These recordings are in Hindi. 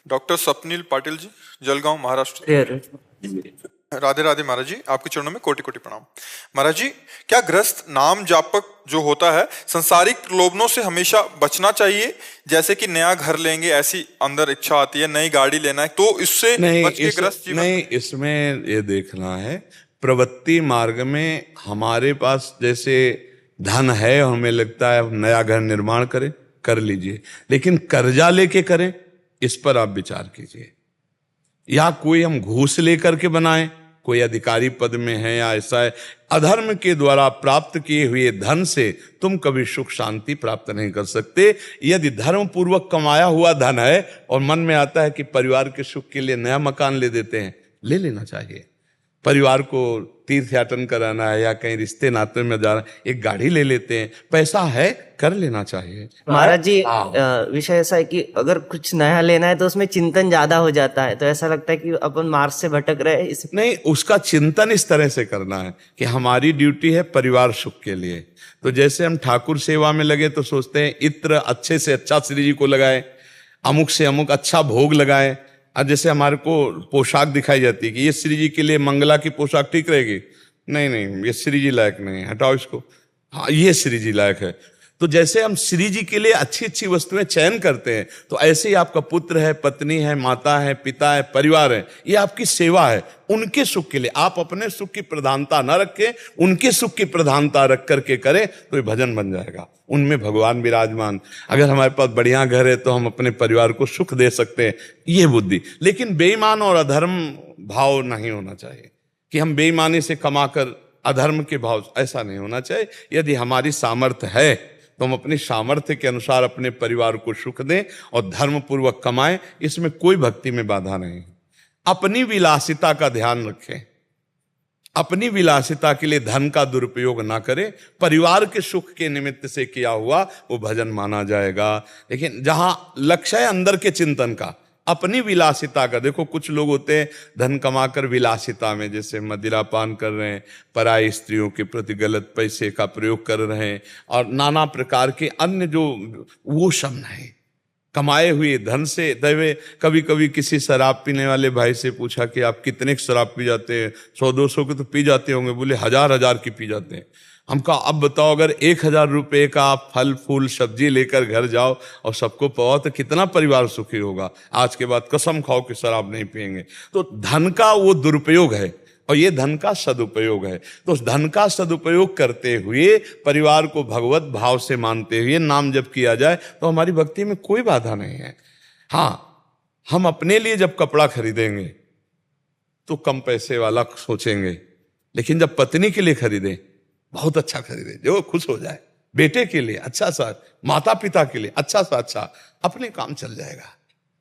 डॉक्टर स्वप्निल पाटिल जी, जलगांव, महाराष्ट्र। राधे राधे महाराज जी, आपके चरणों में कोटि कोटि प्रणाम। महाराज जी, क्या गृहस्थ नाम जापक जो होता है संसारिक प्रलोभनों से हमेशा बचना चाहिए? जैसे कि नया घर लेंगे ऐसी अंदर इच्छा आती है, नई गाड़ी लेना है, तो इससे बच के गृहस्थ जीवन। नहीं, इसमें ये देखना है प्रवृत्ति मार्ग में हमारे पास जैसे धन है और हमें लगता है नया घर निर्माण करें, कर लीजिए, लेकिन कर्जा लेके करें इस पर आप विचार कीजिए। या कोई हम घूस लेकर के बनाएं, कोई अधिकारी पद में है या ऐसा है, अधर्म के द्वारा प्राप्त किए हुए धन से तुम कभी सुख शांति प्राप्त नहीं कर सकते। यदि धर्म पूर्वक कमाया हुआ धन है और मन में आता है कि परिवार के सुख के लिए नया मकान ले देते हैं, ले लेना चाहिए। परिवार को तीर्थ याटन कराना है या कहीं रिश्ते नाते में जाना, एक गाड़ी ले लेते हैं, पैसा है, कर लेना चाहिए। महाराज जी, विषय ऐसा है कि अगर कुछ नया लेना है तो उसमें चिंतन ज्यादा हो जाता है, तो ऐसा लगता है कि अपन मार्ग से भटक रहे हैं। नहीं, उसका चिंतन इस तरह से करना है कि हमारी ड्यूटी है परिवार सुख के लिए। तो जैसे हम ठाकुर सेवा में लगे तो सोचते हैं इत्र अच्छे से अच्छा श्री जी को लगाए, अमुक से अमुक अच्छा भोग लगाए। और जैसे हमारे को पोशाक दिखाई जाती है कि ये श्री जी के लिए मंगला की पोशाक ठीक रहेगी, नहीं नहीं, ये श्री जी लायक नहीं है, हटाओ इसको, हाँ ये श्री जी लायक है। तो जैसे हम श्री जी के लिए अच्छी अच्छी वस्तुएं चयन करते हैं, तो ऐसे ही आपका पुत्र है, पत्नी है, माता है, पिता है, परिवार है, ये आपकी सेवा है। उनके सुख के लिए आप अपने सुख की प्रधानता न रखें, उनके सुख की प्रधानता रख करके करें, तो ये भजन बन जाएगा। उनमें भगवान विराजमान। अगर हमारे पास बढ़िया घर है तो हम अपने परिवार को सुख दे सकते हैं, ये बुद्धि। लेकिन बेईमान और अधर्म भाव नहीं होना चाहिए कि हम बेईमानी से कमाकर अधर्म के भाव, ऐसा नहीं होना चाहिए। यदि हमारी सामर्थ्य है तो हम अपनी सामर्थ्य के अनुसार अपने परिवार को सुख दें और धर्म पूर्वक कमाएं, इसमें कोई भक्ति में बाधा नहीं है। अपनी विलासिता का ध्यान रखें, अपनी विलासिता के लिए धन का दुरुपयोग ना करें। परिवार के सुख के निमित्त से किया हुआ वो भजन माना जाएगा। लेकिन जहां लक्ष्य है अंदर के चिंतन का, अपनी विलासिता का, देखो कुछ लोग होते हैं धन कमाकर विलासिता में, जैसे मदिरापान कर रहे हैं, पराई स्त्रियों के प्रति गलत पैसे का प्रयोग कर रहे हैं, और नाना प्रकार के अन्य जो वो सब नहीं, कमाए हुए धन से दैवे। कभी कभी किसी शराब पीने वाले भाई से पूछा कि आप कितने शराब पी जाते हैं? 100-200 के तो पी जाते होंगे। बोले 1000 की पी जाते हैं। हम कहा अब बताओ, अगर 1000 रुपये का आप फल फूल सब्जी लेकर घर जाओ और सबको पाओ तो कितना परिवार सुखी होगा। आज के बाद कसम खाओ कि शराब नहीं पिएंगे। तो धन का वो दुरुपयोग है और ये धन का सदुपयोग है। तो उस धन का सदुपयोग करते हुए परिवार को भगवत भाव से मानते हुए नाम जब किया जाए तो हमारी भक्ति में कोई बाधा नहीं है। हाँ, हम अपने लिए जब कपड़ा खरीदेंगे तो कम पैसे वाला सोचेंगे, लेकिन जब पत्नी के लिए खरीदें बहुत अच्छा खरीदे जो खुश हो जाए, बेटे के लिए अच्छा सा, माता पिता के लिए अच्छा सा अच्छा, अपने काम चल जाएगा,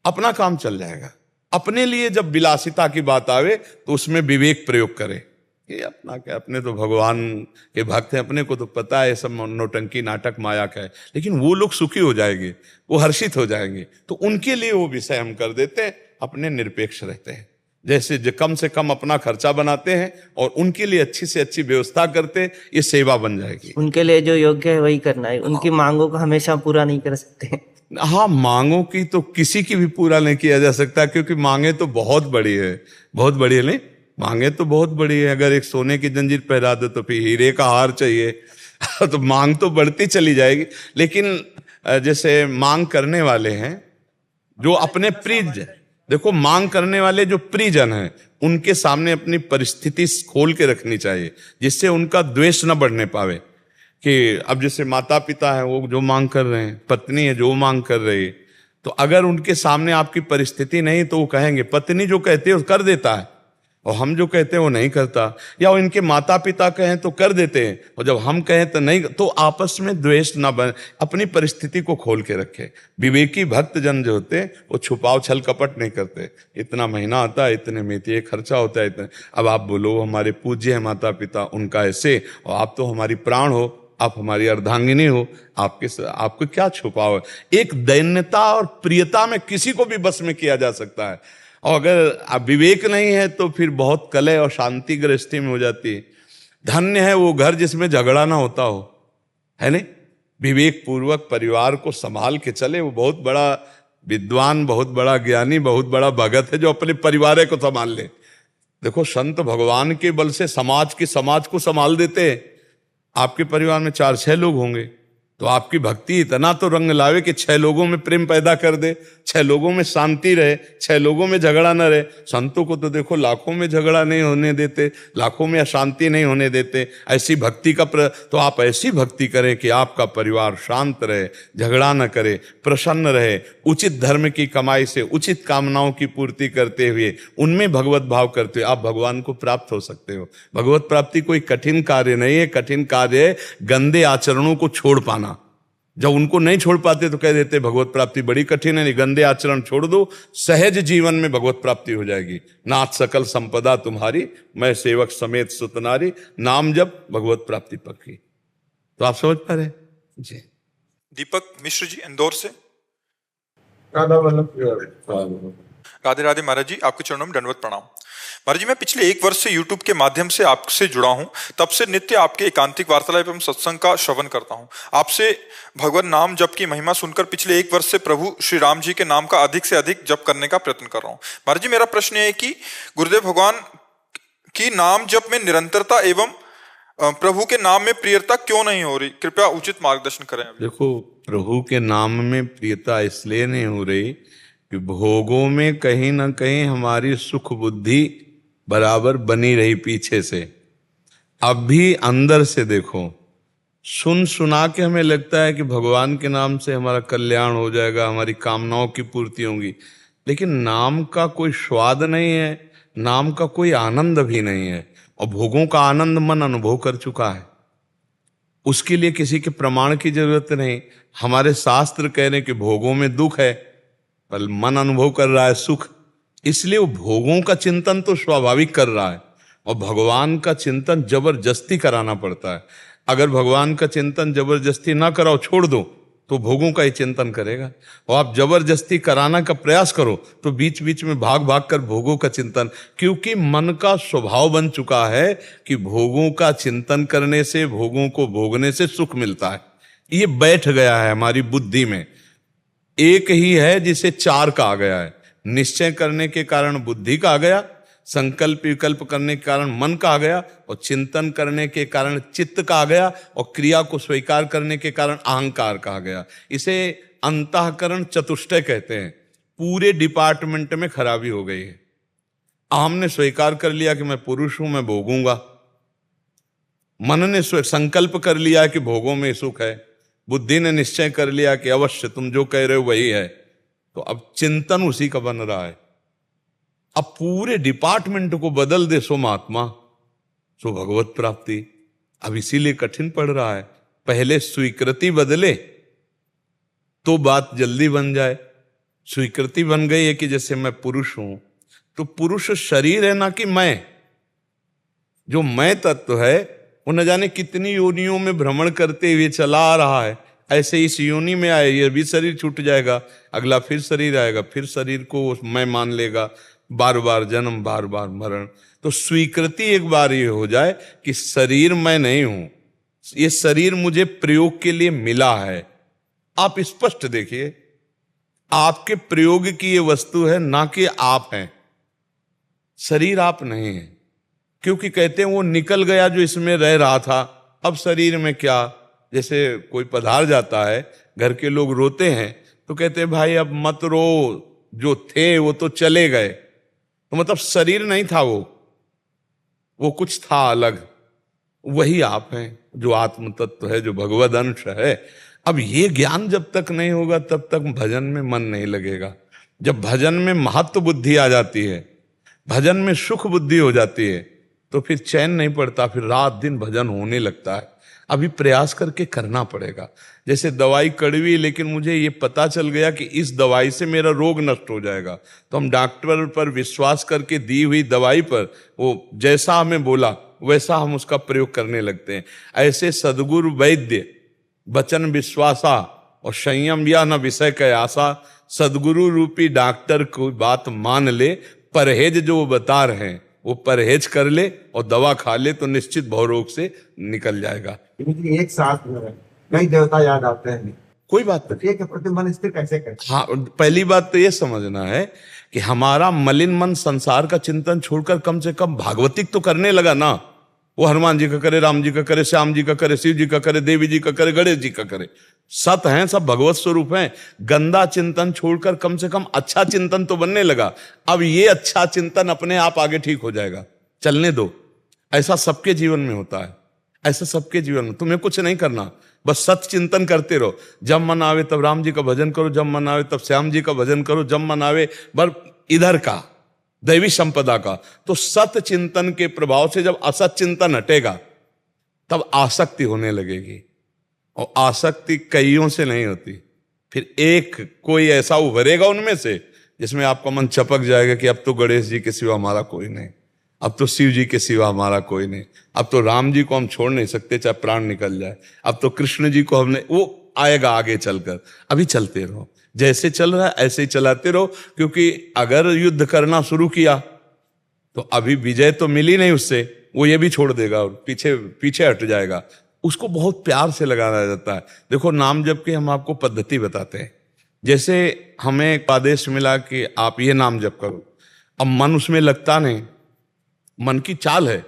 अपना काम चल जाएगा। अपने लिए जब विलासिता की बात आवे तो उसमें विवेक प्रयोग करें। ये अपना क्या, अपने तो भगवान के भक्त हैं, अपने को तो पता है सब नौटंकी नाटक माया का है, लेकिन वो लोग सुखी हो जाएंगे, वो हर्षित हो जाएंगे, तो उनके लिए वो विषय हम कर देते हैं, अपने निरपेक्ष रहते हैं। जैसे जो कम से कम अपना खर्चा बनाते हैं और उनके लिए अच्छी से अच्छी व्यवस्था करते हैं, ये सेवा बन जाएगी। उनके लिए जो योग्य है वही करना है, उनकी मांगों को हमेशा पूरा नहीं कर सकते। हाँ, मांगों की तो किसी की भी पूरा नहीं किया जा सकता, क्योंकि मांगे तो बहुत बड़ी है, बहुत बड़ी है। नहीं, मांगे तो बहुत बड़ी है। अगर एक सोने की जंजीर पहरा दो तो फिर हीरे का हार चाहिए तो मांग तो बढ़ती चली जाएगी। लेकिन जैसे मांग करने वाले हैं जो अपने प्रिय, देखो मांग करने वाले जो प्रियजन हैं उनके सामने अपनी परिस्थिति खोल के रखनी चाहिए, जिससे उनका द्वेष न बढ़ने पावे। कि अब जैसे माता पिता है वो जो मांग कर रहे हैं, पत्नी है जो मांग कर रही है, तो अगर उनके सामने आपकी परिस्थिति नहीं तो वो कहेंगे, पत्नी जो कहती है वो कर देता है और हम जो कहते हैं वो नहीं करता, या वो इनके माता पिता कहें तो कर देते हैं और जब हम कहें तो नहीं। तो आपस में द्वेष ना बने, अपनी परिस्थिति को खोल के रखे। विवेकी भक्त जन जो होते हैं वो छुपाव छल कपट नहीं करते। इतना महीना आता है, इतने में ये खर्चा होता है, इतने। अब आप बोलो हमारे पूज्य है माता पिता, उनका ऐसे, और आप तो हमारी प्राण हो, आप हमारी अर्धांगिनी हो, आपको क्या छुपाव है। एक दैन्यता और प्रियता में किसी को भी बस में किया जा सकता है, और अगर विवेक नहीं है तो फिर बहुत कलह और शांति गृहस्थी में हो जाती है। धन्य है वो घर जिसमें झगड़ा ना होता हो, है नहीं। विवेक पूर्वक परिवार को संभाल के चले, वो बहुत बड़ा विद्वान बहुत बड़ा ज्ञानी, बहुत बड़ा भगत है जो अपने परिवार को संभाल ले। देखो संत भगवान के बल से समाज को संभाल देते हैं। आपके परिवार में 4-6 लोग होंगे तो आपकी भक्ति इतना तो रंग लावे कि 6 लोगों में प्रेम पैदा कर दे, 6 लोगों में शांति रहे, 6 लोगों में झगड़ा न रहे। संतों को तो देखो लाखों में झगड़ा नहीं होने देते, लाखों में अशांति नहीं होने देते। ऐसी भक्ति का तो आप ऐसी भक्ति करें कि आपका परिवार शांत रहे, झगड़ा न करे, प्रसन्न रहे, उचित धर्म की कमाई से उचित कामनाओं की पूर्ति करते हुए उनमें भगवत भाव करते हुए आप भगवान को प्राप्त हो सकते हो। भगवत प्राप्ति कोई कठिन कार्य नहीं है। कठिन कार्य है गंदे आचरणों को छोड़ पाना। जब उनको नहीं छोड़ पाते तो कह देते भगवत प्राप्ति बड़ी कठिन है। गंदे आचरण छोड़ दो, सहज जीवन में भगवत प्राप्ति हो जाएगी। नाथ सकल संपदा तुम्हारी, मैं सेवक समेत सुतनारी, नाम जप भगवत प्राप्ति पक्की। तो आप समझ पा रहे जी। दीपक मिश्र जी इंदौर से। राधे राधे महाराज जी, आपके चरणों में दंडवत प्रणाम। महाराज जी, मैं पिछले 1 वर्ष से YouTube के माध्यम से आपसे जुड़ा हूं। तब से नित्य आपके एकांतिक वार्तालाप एवं सत्संग का श्रवण करता हूं। आपसे भगवान नाम जप की महिमा सुनकर पिछले 1 वर्ष से प्रभु श्री राम जी के नाम का अधिक से अधिक जप करने का प्रयत्न कर रहा हूं। महाराज जी, मेरा प्रश्न है कि गुरुदेव भगवान की नाम जप में निरंतरता एवं प्रभु के नाम में प्रियता क्यों नहीं हो रही? कृपया उचित मार्गदर्शन करें। देखो, प्रभु के नाम में प्रियता इसलिए नहीं हो रही कि भोगों में कहीं ना कहीं हमारी सुख बुद्धि बराबर बनी रही पीछे से। अब भी अंदर से देखो, सुन सुना के हमें लगता है कि भगवान के नाम से हमारा कल्याण हो जाएगा, हमारी कामनाओं की पूर्ति होगी, लेकिन नाम का कोई स्वाद नहीं है, नाम का कोई आनंद भी नहीं है। और भोगों का आनंद मन अनुभव कर चुका है, उसके लिए किसी के प्रमाण की जरूरत नहीं। हमारे शास्त्र कह रहे हैं कि भोगों में दुख है, पर मन अनुभव कर रहा है सुख, इसलिए वो भोगों का चिंतन तो स्वाभाविक कर रहा है। और भगवान का चिंतन जबरदस्ती कराना पड़ता है। अगर भगवान का चिंतन जबरदस्ती ना कराओ, छोड़ दो, तो भोगों का ही चिंतन करेगा। और आप जबरदस्ती कराना का प्रयास करो तो बीच बीच में भाग भाग कर भोगों का चिंतन, क्योंकि मन का स्वभाव बन चुका है कि भोगों का चिंतन करने से, भोगों को भोगने से सुख मिलता है। ये बैठ गया है हमारी बुद्धि में। एक ही है जिसे 4 कहा गया है। निश्चय करने के कारण बुद्धि कहा गया, संकल्प विकल्प करने के कारण मन कहा गया, और चिंतन करने के कारण चित्त कहा गया, और क्रिया को स्वीकार करने के कारण अहंकार कहा गया। इसे अंतःकरण चतुष्टय कहते हैं। पूरे डिपार्टमेंट में खराबी हो गई है। हमने स्वीकार कर लिया कि मैं पुरुष हूं, मैं भोगूंगा। मन ने संकल्प कर लिया कि भोगों में सुख है। बुद्धि ने निश्चय कर लिया कि अवश्य तुम जो कह रहे हो वही है। तो अब चिंतन उसी का बन रहा है। अब पूरे डिपार्टमेंट को बदल दे सो महात्मा, सो भगवत प्राप्ति। अब इसीलिए कठिन पड़ रहा है। पहले स्वीकृति बदले तो बात जल्दी बन जाए। स्वीकृति बन गई है कि जैसे मैं पुरुष हूं, तो पुरुष शरीर है ना कि मैं। जो मैं तत्व है वो न जाने कितनी योनियों में भ्रमण करते हुए चला आ रहा है। ऐसे इस योनि में आए, ये भी शरीर छूट जाएगा, अगला फिर शरीर आएगा, फिर शरीर को मैं मान लेगा, बार बार जन्म, बार बार मरण। तो स्वीकृति एक बार ये हो जाए कि शरीर मैं नहीं हूं, ये शरीर मुझे प्रयोग के लिए मिला है। आप स्पष्ट देखिए, आपके प्रयोग की ये वस्तु है, ना कि आप हैं। शरीर आप नहीं है, क्योंकि कहते हैं वो निकल गया जो इसमें रह रहा था। अब शरीर में क्या, जैसे कोई पधार जाता है, घर के लोग रोते हैं तो कहते हैं भाई अब मत रो, जो थे वो तो चले गए। तो मतलब शरीर नहीं था वो कुछ था अलग। वही आप हैं जो आत्म तत्व है, जो भगवद अंश है। अब ये ज्ञान जब तक नहीं होगा तब तक भजन में मन नहीं लगेगा। जब भजन में महत्व बुद्धि आ जाती है, भजन में सुख बुद्धि हो जाती है, तो फिर चैन नहीं पड़ता, फिर रात दिन भजन होने लगता है। अभी प्रयास करके करना पड़ेगा। जैसे दवाई कड़वी, लेकिन मुझे ये पता चल गया कि इस दवाई से मेरा रोग नष्ट हो जाएगा, तो हम डॉक्टर पर विश्वास करके दी हुई दवाई पर वो जैसा हमें बोला वैसा हम उसका प्रयोग करने लगते हैं। ऐसे सद्गुरु वैद्य वचन विश्वासा और संयम या न विषय का आशा, सद्गुरु रूपी डॉक्टर को बात मान ले, परहेज जो वो बता रहे हैं वो परहेज कर ले और दवा खा ले तो निश्चित भवरोग से निकल जाएगा। एक साथ में कई देवता याद आते हैं, कोई बात नहीं। के प्रति मन स्थिर कैसे करें? हाँ, पहली बात तो ये समझना है कि हमारा मलिन मन संसार का चिंतन छोड़कर कम से कम भागवतिक तो करने लगा ना। वो हनुमान जी का करे, राम जी का करे, श्याम जी का करे, शिव जी का करे, देवी जी का करे, गणेश जी का करे, सत हैं, सब भगवत स्वरूप हैं। गंदा चिंतन छोड़कर कम से कम अच्छा चिंतन तो बनने लगा। अब ये अच्छा चिंतन अपने आप आगे ठीक हो जाएगा, चलने दो। ऐसा सबके जीवन में होता है, ऐसा सबके जीवन में। तुम्हें कुछ नहीं करना, बस सत चिंतन करते रहो। जब मन आवे तब राम जी का भजन करो, जब मन आवे तब श्याम जी का भजन करो, जब मन आवे बर इधर का दैवी संपदा का। तो सत चिंतन के प्रभाव से जब असत चिंतन हटेगा तब आसक्ति होने लगेगी, और आसक्ति कईयों से नहीं होती। फिर एक कोई ऐसा उभरेगा उनमें से जिसमें आपका मन चपक जाएगा कि अब तो गणेश जी के सिवा हमारा कोई नहीं, अब तो शिव जी के सिवा हमारा कोई नहीं, अब तो राम जी को हम छोड़ नहीं सकते चाहे प्राण निकल जाए, अब तो कृष्ण जी को हमने, वो आएगा आगे चलकर। अभी चलते रहो, जैसे चल रहा है ऐसे ही चलाते रहो, क्योंकि अगर युद्ध करना शुरू किया तो अभी विजय तो मिली नहीं उससे, वो ये भी छोड़ देगा और पीछे पीछे हट जाएगा। उसको बहुत प्यार से लगाना जाता है। देखो, नाम जप की हम आपको पद्धति बताते हैं। जैसे हमें एक आदेश मिला कि आप ये नाम जप करो, अब मन उसमें लगता नहीं, मन की चाल है।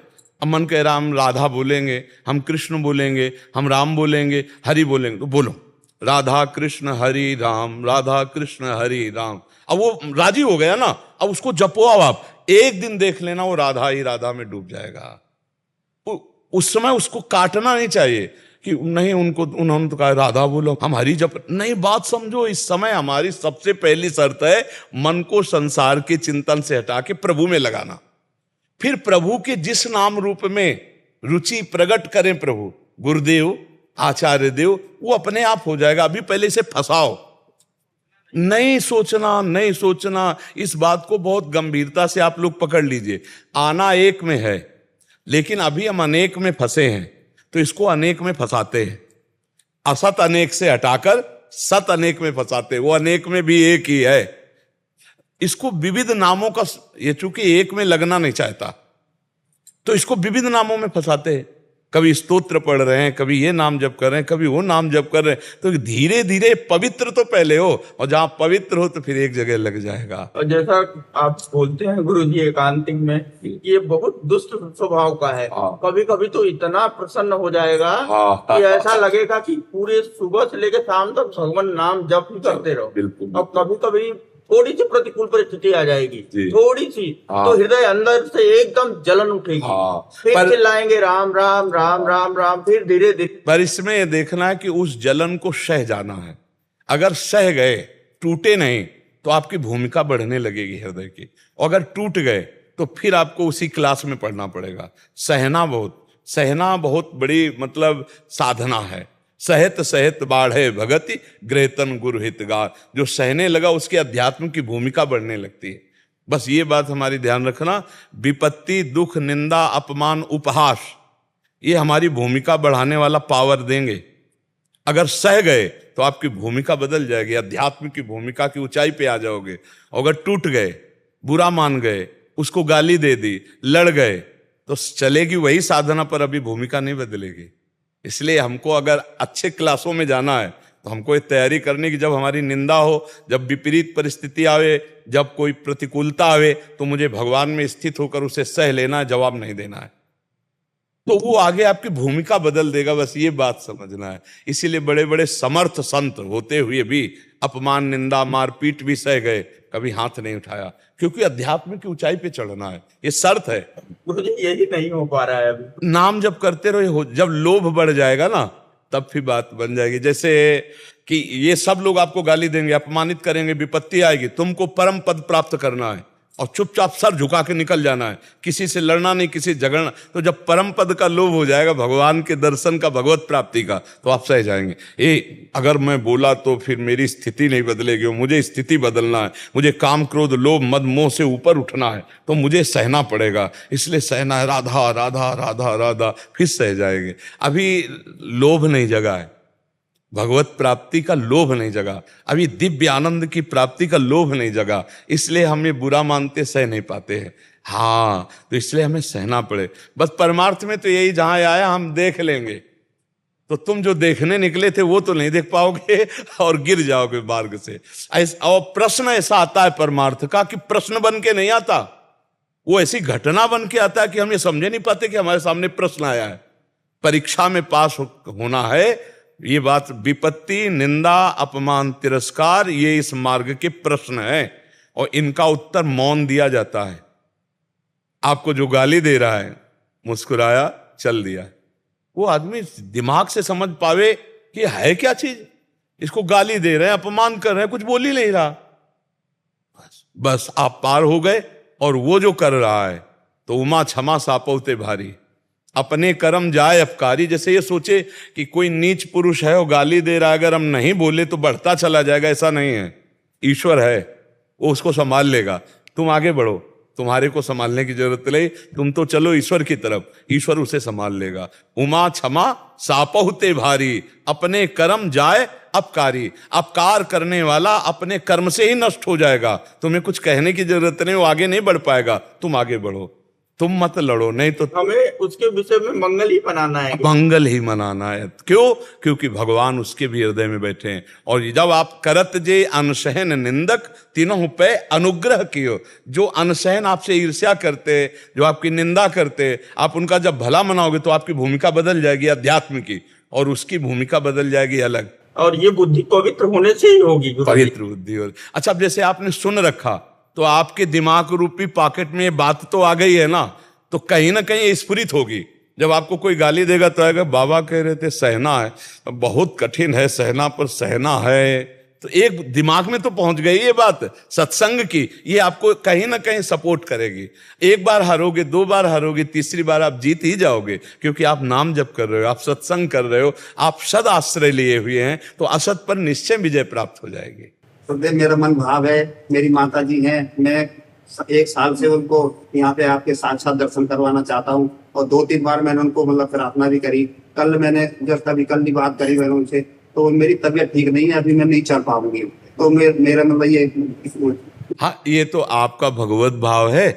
अब मन कह रहा हम राधा बोलेंगे, हम कृष्ण बोलेंगे, हम राम बोलेंगे, हरि बोलेंगे, तो बोलो राधा कृष्ण हरि राम, राधा कृष्ण हरि राम। अब वो राजी हो गया ना, अब उसको जपो। अब आप एक दिन देख लेना वो राधा ही राधा में डूब जाएगा। उस समय उसको काटना नहीं चाहिए कि नहीं उनको, उन्होंने तो कहा राधा बोलो हम हरि जप, नहीं। बात समझो, इस समय हमारी सबसे पहली शर्त है मन को संसार के चिंतन से हटा के प्रभु में लगाना। फिर प्रभु के जिस नाम रूप में रुचि प्रकट करें प्रभु, गुरुदेव, आचार्य देव, वो अपने आप हो जाएगा। अभी पहले से फंसाओ, नहीं सोचना, नहीं सोचना। इस बात को बहुत गंभीरता से आप लोग पकड़ लीजिए। आना एक में है, लेकिन अभी हम अनेक में फंसे हैं, तो इसको अनेक में फंसाते हैं। असत अनेक से हटाकर सत अनेक में फंसाते हैं। वो अनेक में भी एक ही है। इसको विविध नामों का, ये चूंकि एक में लगना नहीं चाहता तो इसको विविध नामों में फंसाते हैं। कभी स्तोत्र पढ़ रहे हैं, कभी ये नाम जप कर रहे हैं, कभी वो नाम जप कर रहे हैं। तो धीरे धीरे पवित्र तो पहले हो, और जहां पवित्र हो तो फिर एक जगह लग जाएगा। और जैसा आप बोलते हैं गुरु जी एकांतिक में, ये बहुत दुष्ट स्वभाव का है। कभी कभी तो इतना प्रसन्न हो जाएगा कि ऐसा लगेगा कि पूरे सुबह से लेकर शाम तक भगवान नाम जप ही करते रहो। बिल्कुल। और कभी कभी थोड़ी सी प्रतिकूल परिस्थिति आ जाएगी, थोड़ी सी, तो हृदय अंदर से एकदम जलन उठेगी। फिर चिल्लाएंगे राम राम राम राम राम, फिर धीरे धीरे। पर इसमें यह देखना है कि उस जलन को सह जाना है। अगर सह गए, टूटे नहीं, तो आपकी भूमिका बढ़ने लगेगी हृदय की। अगर टूट गए तो फिर आपको उसी क्लास में पढ़ना पड़ेगा। सहना बहुत बड़ी मतलब साधना है। सहत सहत बाढ़े भगति ग्रहतन गुरु हितगार। जो सहने लगा उसके अध्यात्म की भूमिका बढ़ने लगती है। बस ये बात हमारी ध्यान रखना। विपत्ति, दुख, निंदा, अपमान, उपहास, ये हमारी भूमिका बढ़ाने वाला पावर देंगे। अगर सह गए तो आपकी भूमिका बदल जाएगी, अध्यात्म की भूमिका की ऊंचाई पे आ जाओगे। अगर टूट गए, बुरा मान गए, उसको गाली दे दी, लड़ गए, तो चलेगी वही साधना, पर अभी भूमिका नहीं बदलेगी। इसलिए हमको अगर अच्छे क्लासों में जाना है तो हमको ये तैयारी करनी कि जब हमारी निंदा हो, जब विपरीत परिस्थिति आवे, जब कोई प्रतिकूलता आवे, तो मुझे भगवान में स्थित होकर उसे सह लेना है, जवाब नहीं देना है। तो वो आगे आपकी भूमिका बदल देगा। बस ये बात समझना है। इसीलिए बड़े बड़े समर्थ संत होते हुए भी अपमान, निंदा, मारपीट भी सह गए, कभी हाथ नहीं उठाया, क्योंकि अध्यात्म की ऊंचाई पे चढ़ना है, ये शर्त है। गुरुजी यही नहीं हो पा रहा है अभी। नाम जब करते रहो, जब लोभ बढ़ जाएगा ना, तब फिर बात बन जाएगी। जैसे कि ये सब लोग आपको गाली देंगे, अपमानित करेंगे, विपत्ति आएगी, तुमको परम पद प्राप्त करना है और चुपचाप सर झुका के निकल जाना है, किसी से लड़ना नहीं, किसी से झगड़ना। तो जब परम पद का लोभ हो जाएगा, भगवान के दर्शन का, भगवत प्राप्ति का, तो आप सह जाएंगे। अगर मैं बोला तो फिर मेरी स्थिति नहीं बदलेगी, मुझे स्थिति बदलना है, मुझे काम, क्रोध, लोभ, मद, मोह से ऊपर उठना है, तो मुझे सहना पड़ेगा। इसलिए सहना है, राधा राधा राधा राधा, फिर सह जाएंगे। अभी लोभ नहीं जगा है, भगवत प्राप्ति का लोभ नहीं जगा, अभी दिव्य आनंद की प्राप्ति का लोभ नहीं जगा, इसलिए हम ये बुरा मानते, सह नहीं पाते हैं। हाँ, तो इसलिए हमें सहना पड़े। बस परमार्थ में तो यही, जहां आया हम देख लेंगे, तो तुम जो देखने निकले थे वो तो नहीं देख पाओगे और गिर जाओगे मार्ग से। और प्रश्न ऐसा आता है परमार्थ का कि प्रश्न बन के नहीं आता, वो ऐसी घटना बन के आता है कि हम ये समझे नहीं पाते कि हमारे सामने प्रश्न आया है। परीक्षा में पास होना है, ये बात विपत्ति, निंदा, अपमान, तिरस्कार, ये इस मार्ग के प्रश्न है और इनका उत्तर मौन दिया जाता है। आपको जो गाली दे रहा है, मुस्कुराया, चल दिया, वो आदमी दिमाग से समझ पावे कि है क्या चीज, इसको गाली दे रहे हैं, अपमान कर रहे हैं, कुछ बोल ही नहीं रहा, बस आप पार हो गए। और वो जो कर रहा है तो उमा क्षमा सापौते भारी, अपने कर्म जाए अपकारी। जैसे ये सोचे कि कोई नीच पुरुष है और गाली दे रहा है, अगर हम नहीं बोले तो बढ़ता चला जाएगा, ऐसा नहीं है। ईश्वर है, वो उसको संभाल लेगा, तुम आगे बढ़ो, तुम्हारे को संभालने की जरूरत नहीं, तुम तो चलो ईश्वर की तरफ, ईश्वर उसे संभाल लेगा। उमा क्षमा सापहुते भारी, अपने कर्म जाए अपकारी। अपकार करने वाला अपने कर्म से ही नष्ट हो जाएगा, तुम्हें कुछ कहने की जरूरत नहीं, वो आगे नहीं बढ़ पाएगा, तुम आगे बढ़ो, तुम मत लड़ो, नहीं तो हमें उसके विषय में मंगल ही बनाना है, मंगल ही मनाना है। क्यों? क्योंकि भगवान उसके भी हृदय में बैठे हैं। और जब आप करत जे अनसहन निंदक तीनों पे अनुग्रह कियो, जो अनसहन आपसे ईर्ष्या करते, जो आपकी निंदा करते, आप उनका जब भला मनाओगे तो आपकी भूमिका बदल जाएगी अध्यात्म की, और उसकी भूमिका बदल जाएगी अलग। और ये बुद्धि पवित्र होने से ही होगी, पवित्र बुद्धि। और अच्छा, अब जैसे आपने सुन रखा तो आपके दिमाग रूपी पॉकेट में ये बात तो आ गई है ना, तो कहीं ना कहीं स्फुरित होगी। जब आपको कोई गाली देगा तो आएगा, बाबा कह रहे थे सहना है, बहुत कठिन है सहना, पर सहना है, तो एक दिमाग में तो पहुंच गई ये बात सत्संग की, ये आपको कहीं ना कहीं सपोर्ट करेगी। एक बार हारोगे, दो बार हारोगे, तीसरी बार आप जीत ही जाओगे, क्योंकि आप नाम जप कर रहे हो, आप सत्संग कर रहे हो, आप सद आश्रय लिए हुए हैं, तो असत पर निश्चय विजय प्राप्त हो जाएगी। तो मेरा मन भाव है, मेरी माता जी हैं, मैं 1 साल से उनको यहाँ पे आपके साक्षात दर्शन करवाना चाहता हूँ, और 2-3 बार मैंने उनको मतलब प्रार्थना भी करी। कल मैंने जस्ट अभी कल की बात करी मैंने उनसे, तो मेरी तबीयत ठीक नहीं है, अभी मैं नहीं चल पाऊंगी, तो मेरा मतलब ये। हाँ, ये तो आपका भगवत भाव है।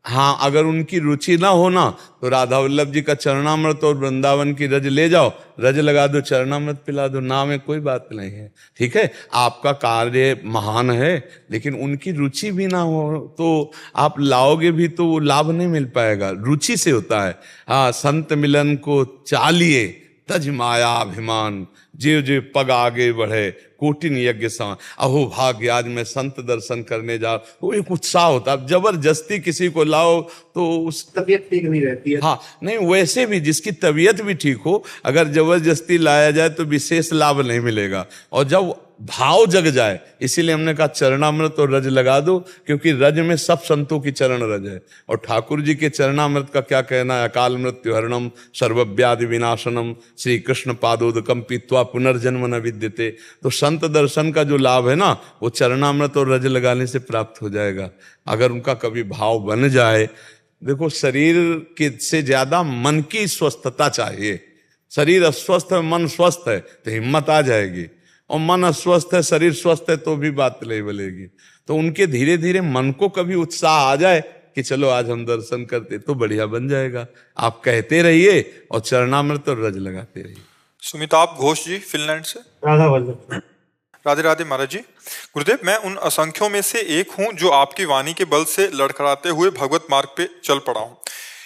अगर उनकी रुचि ना होना तो राधा वल्लभ जी का चरणामृत और वृंदावन की रज ले जाओ, रज लगा दो, चरणामृत पिला दो, ना में कोई बात नहीं है, ठीक है। आपका कार्य महान है, लेकिन उनकी रुचि भी ना हो तो आप लाओगे भी तो वो लाभ नहीं मिल पाएगा। रुचि से होता है। हाँ, संत मिलन को चालिए तज माया अभिमान, जीव जीव पग आगे बढ़े कोटिन यज्ञ सा। अहो भाग्य, आज मैं संत दर्शन करने जा, वो एक उत्साह होता है। जबरदस्ती किसी को लाओ तो उस तबीयत ठीक नहीं रहती है। हाँ, नहीं, वैसे भी जिसकी तबीयत भी ठीक हो, अगर जबरदस्ती लाया जाए तो विशेष लाभ नहीं मिलेगा। और जब भाव जग जाए, इसीलिए हमने कहा चरणामृत और रज लगा दो, क्योंकि रज में सब संतों की चरण रज है। और ठाकुर जी के चरणामृत का क्या कहना है? अकाल मृत्यु हरणम सर्वव्याधि विनाशनम श्री कृष्ण पादोदकम पीत्वा पुनर्जन्म न विद्यते। तो संत दर्शन का जो लाभ है ना, वो चरणामृत और रज लगाने से प्राप्त हो जाएगा, अगर उनका कभी भाव बन जाए। देखो, शरीर के से ज्यादा मन की स्वस्थता चाहिए। शरीर अस्वस्थ है, मन स्वस्थ है तो हिम्मत आ जाएगी, और मन अस्वस्थ है, शरीर स्वस्थ है तो भी बात नहीं बोलेगी। तो उनके धीरे धीरे मन को कभी उत्साह आ जाए कि चलो आज हम दर्शन करते, तो बढ़िया बन जाएगा। आप कहते रहिए और चरणामृत और रज लगाते रहिए। सुमिताभ घोष जी, फिनलैंड से। राधा वल्लभ। राधे राधे महाराज जी। गुरुदेव, मैं उन असंख्यों में से एक हूं जो आपकी वाणी के बल से लड़खड़ाते हुए भगवत मार्ग पे चल पड़ा हूं।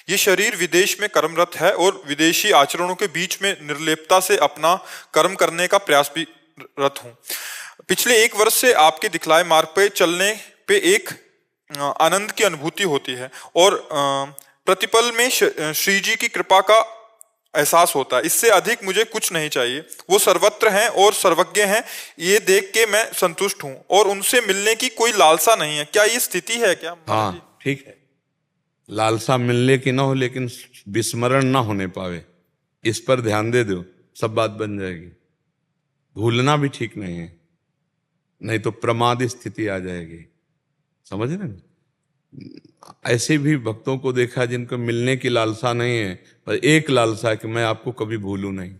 ये शरीर विदेश में कर्मरत है और विदेशी आचरणों के बीच में निर्लेपता से अपना कर्म करने का प्रयास भी रत हूं। पिछले 1 वर्ष से आपके दिखलाए मार्ग पे चलने पे एक आनंद की अनुभूति होती है और प्रतिपल में श्री जी की कृपा का एहसास होता है। इससे अधिक मुझे कुछ नहीं चाहिए। वो सर्वत्र हैं और सर्वज्ञ हैं, ये देख के मैं संतुष्ट हूं और उनसे मिलने की कोई लालसा नहीं है। क्या ये स्थिति है क्या? हाँ, ठीक है। लालसा मिलने की ना हो, लेकिन विस्मरण ना होने पावे, इस पर ध्यान दे दो, सब बात बन जाएगी। भूलना भी ठीक नहीं है, नहीं तो प्रमाद स्थिति आ जाएगी, समझ रहे हैं? ऐसे भी भक्तों को देखा जिनको मिलने की लालसा नहीं है, पर एक लालसा है कि मैं आपको कभी भूलूं नहीं।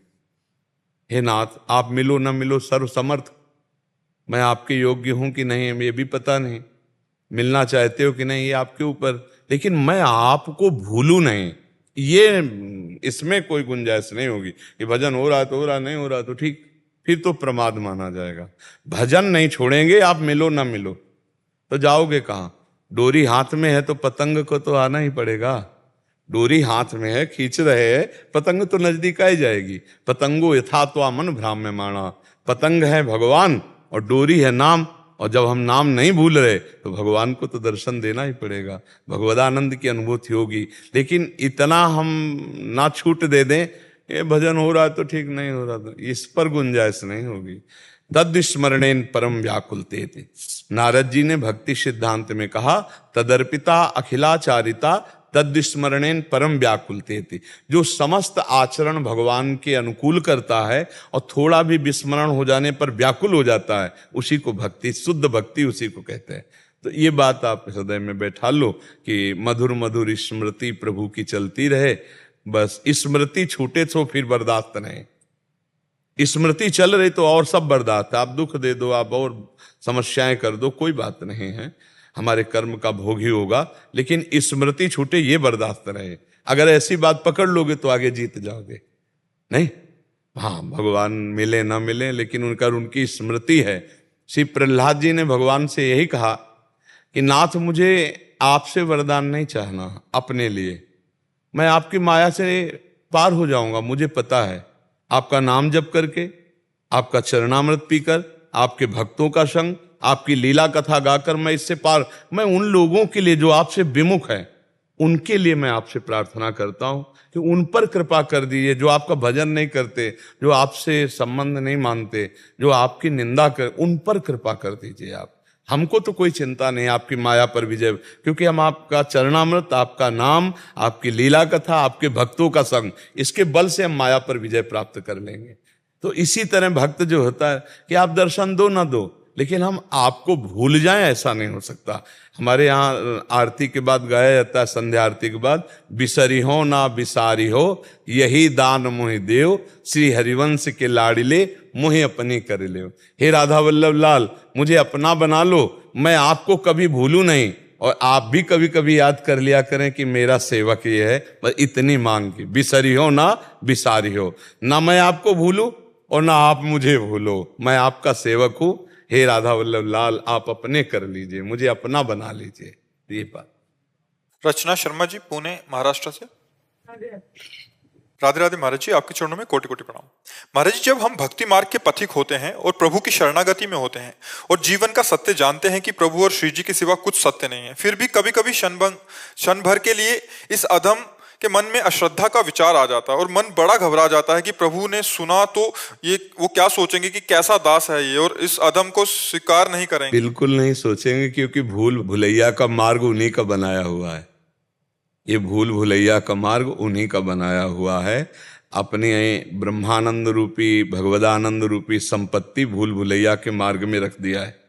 हे नाथ, आप मिलो न मिलो सर्व समर्थ, मैं आपके योग्य हूं कि नहीं ये भी पता नहीं, मिलना चाहते हो कि नहीं ये आपके ऊपर, लेकिन मैं आपको भूलूं नहीं, ये इसमें कोई गुंजाइश नहीं होगी कि भजन हो रहा है तो हो रहा, नहीं हो रहा तो ठीक, फिर तो प्रमाद माना जाएगा। भजन नहीं छोड़ेंगे, आप मिलो ना मिलो तो जाओगे कहाँ? डोरी हाथ में है तो पतंग को तो आना ही पड़ेगा। डोरी हाथ में है, खींच रहे हैं, पतंग तो नजदीक आ ही जाएगी। पतंगो यथा तो मन भ्राम्यमाणा, पतंग है भगवान और डोरी है नाम, और जब हम नाम नहीं भूल रहे तो भगवान को तो दर्शन देना ही पड़ेगा, भगवदानंद की अनुभूति होगी। लेकिन इतना हम ना छूट दे दें, ये भजन हो रहा है तो ठीक, नहीं हो रहा तो, इस पर गुंजाइश नहीं होगी। तद स्मरणेन परम व्याकुलते थे। नारद जी ने भक्ति सिद्धांत में कहा तदर्पिता अखिलाचारिता तद स्मरणेन परम व्याकुलते थे। जो समस्त आचरण भगवान के अनुकूल करता है और थोड़ा भी विस्मरण हो जाने पर व्याकुल हो जाता है, उसी को भक्ति, शुद्ध भक्ति उसी को कहते हैं। तो ये बात आप हृदय में बैठा लो कि मधुर मधुर स्मृति प्रभु की चलती रहे। बस स्मृति छूटे तो फिर बर्दाश्त नहीं। स्मृति चल रही तो और सब बर्दाश्त है, आप दुख दे दो, आप और समस्याएं कर दो, कोई बात नहीं है, हमारे कर्म का भोग ही होगा। लेकिन स्मृति छूटे ये बर्दाश्त रहे। अगर ऐसी बात पकड़ लोगे तो आगे जीत जाओगे। नहीं, हाँ, भगवान मिले ना मिले, लेकिन उनकी स्मृति है। श्री प्रहलाद जी ने भगवान से यही कहा कि नाथ मुझे आपसे वरदान नहीं चाहना अपने लिए, मैं आपकी माया से पार हो जाऊंगा। मुझे पता है आपका नाम जप करके, आपका चरणामृत पीकर, आपके भक्तों का संग, आपकी लीला कथा गाकर मैं इससे पार, मैं उन लोगों के लिए जो आपसे विमुख हैं, उनके लिए मैं आपसे प्रार्थना करता हूं कि उन पर कृपा कर दीजिए, जो आपका भजन नहीं करते, जो आपसे संबंध नहीं मानते, जो आपकी निंदा कर, उन पर कृपा कर दीजिए आप। हमको तो कोई चिंता नहीं आपकी माया पर विजय, क्योंकि हम आपका चरणामृत, आपका नाम, आपकी लीला कथा, आपके भक्तों का संग, इसके बल से हम माया पर विजय प्राप्त कर लेंगे। तो इसी तरह भक्त जो होता है कि आप दर्शन दो ना दो, लेकिन हम आपको भूल जाएं, ऐसा नहीं हो सकता। हमारे यहाँ आरती के बाद गाया जाता है, संध्या आरती के बाद, बिसरी हो ना बिसारी हो यही दान मोहि देव, श्री हरिवंश के लाडिले मोहि अपनी कर ले। हे राधा वल्लभ लाल, मुझे अपना बना लो, मैं आपको कभी भूलूं नहीं, और आप भी कभी कभी याद कर लिया करें कि मेरा सेवक ये है। बस इतनी मांग की, बिसरी हो ना बिसारी हो, ना मैं आपको भूलूं और ना आप मुझे भूलो, मैं आपका सेवक हूं। हे राधा वल्लभ लाल, आप अपने कर लीजिए, मुझे अपना बना लीजिए। ये बात। रचना शर्मा जी, पुणे महाराष्ट्र से। राधे राधे महाराज जी, आपके चरणों में कोटि कोटि प्रणाम। महाराज जी, जब हम भक्ति मार्ग के पथिक होते हैं और प्रभु की शरणागति में होते हैं और जीवन का सत्य जानते हैं कि प्रभु और श्री जी के सिवा कुछ सत्य नहीं है, फिर भी कभी कभी क्षण भर के लिए इस अधम के मन में अश्रद्धा का विचार आ जाता है और मन बड़ा घबरा जाता है कि प्रभु ने सुना तो ये वो क्या सोचेंगे कि कैसा दास है ये, और इस अधम को स्वीकार नहीं करेंगे। बिल्कुल नहीं सोचेंगे, क्योंकि भूल भुलैया का मार्ग उन्हीं का बनाया हुआ है। ये भूल भुलैया का मार्ग उन्हीं का बनाया हुआ है। अपने ब्रह्मानंद रूपी, भगवदानंद रूपी संपत्ति भूल भुलैया के मार्ग में रख दिया है।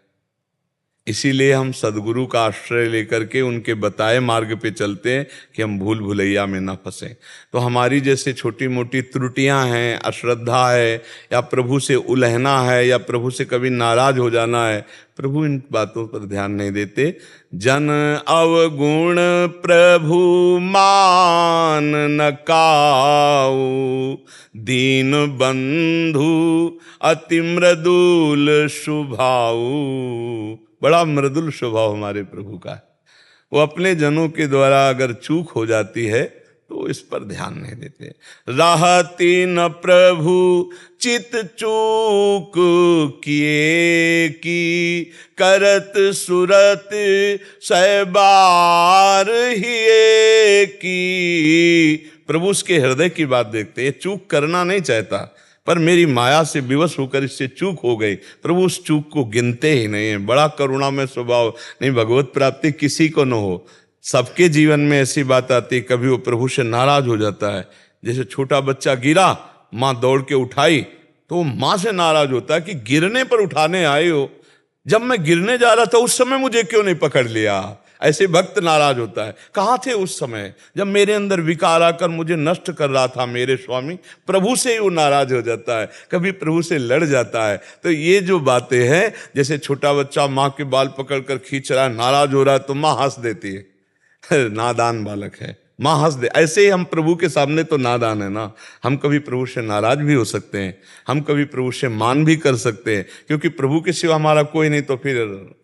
इसीलिए हम सदगुरु का आश्रय लेकर के उनके बताए मार्ग पे चलते हैं कि हम भूल भुलैया में ना फंसे। तो हमारी जैसे छोटी मोटी त्रुटियां हैं, अश्रद्धा है, या प्रभु से उलहना है, या प्रभु से कभी नाराज हो जाना है, प्रभु इन बातों पर ध्यान नहीं देते। जन अवगुण प्रभु मान न काऊ, दीन बंधु अति मृदुल स्वभाव। बड़ा मृदुल स्वभाव हमारे प्रभु का है। वो अपने जनों के द्वारा अगर चूक हो जाती है तो इस पर ध्यान नहीं देते। राहती न प्रभु चित चूक किए की, करत सुरत सहबार हिए की। प्रभु उसके हृदय की बात देखते, ये चूक करना नहीं चाहता, पर मेरी माया से विवश होकर इससे चूक हो गई। प्रभु उस चूक को गिनते ही नहीं है। बड़ा करुणामय स्वभाव। नहीं, भगवत प्राप्ति किसी को न हो, सबके जीवन में ऐसी बात आती, कभी वो प्रभु से नाराज हो जाता है। जैसे छोटा बच्चा गिरा, माँ दौड़ के उठाई, तो माँ से नाराज होता है कि गिरने पर उठाने आए हो, जब मैं गिरने जा रहा था उस समय मुझे क्यों नहीं पकड़ लिया। ऐसे भक्त नाराज होता है। कहाँ थे उस समय जब मेरे अंदर विकार आकर मुझे नष्ट कर रहा था मेरे स्वामी। प्रभु से ही वो नाराज हो जाता है, कभी प्रभु से लड़ जाता है। तो ये जो बातें हैं, जैसे छोटा बच्चा माँ के बाल पकड़कर खींच रहा है, नाराज हो रहा है, तो माँ हंस देती है, नादान बालक है, माँ हंस दे। ऐसे ही हम प्रभु के सामने तो नादान है ना, हम कभी प्रभु से नाराज भी हो सकते हैं, हम कभी प्रभु से मान भी कर सकते हैं, क्योंकि प्रभु के सिवा हमारा कोई नहीं, तो फिर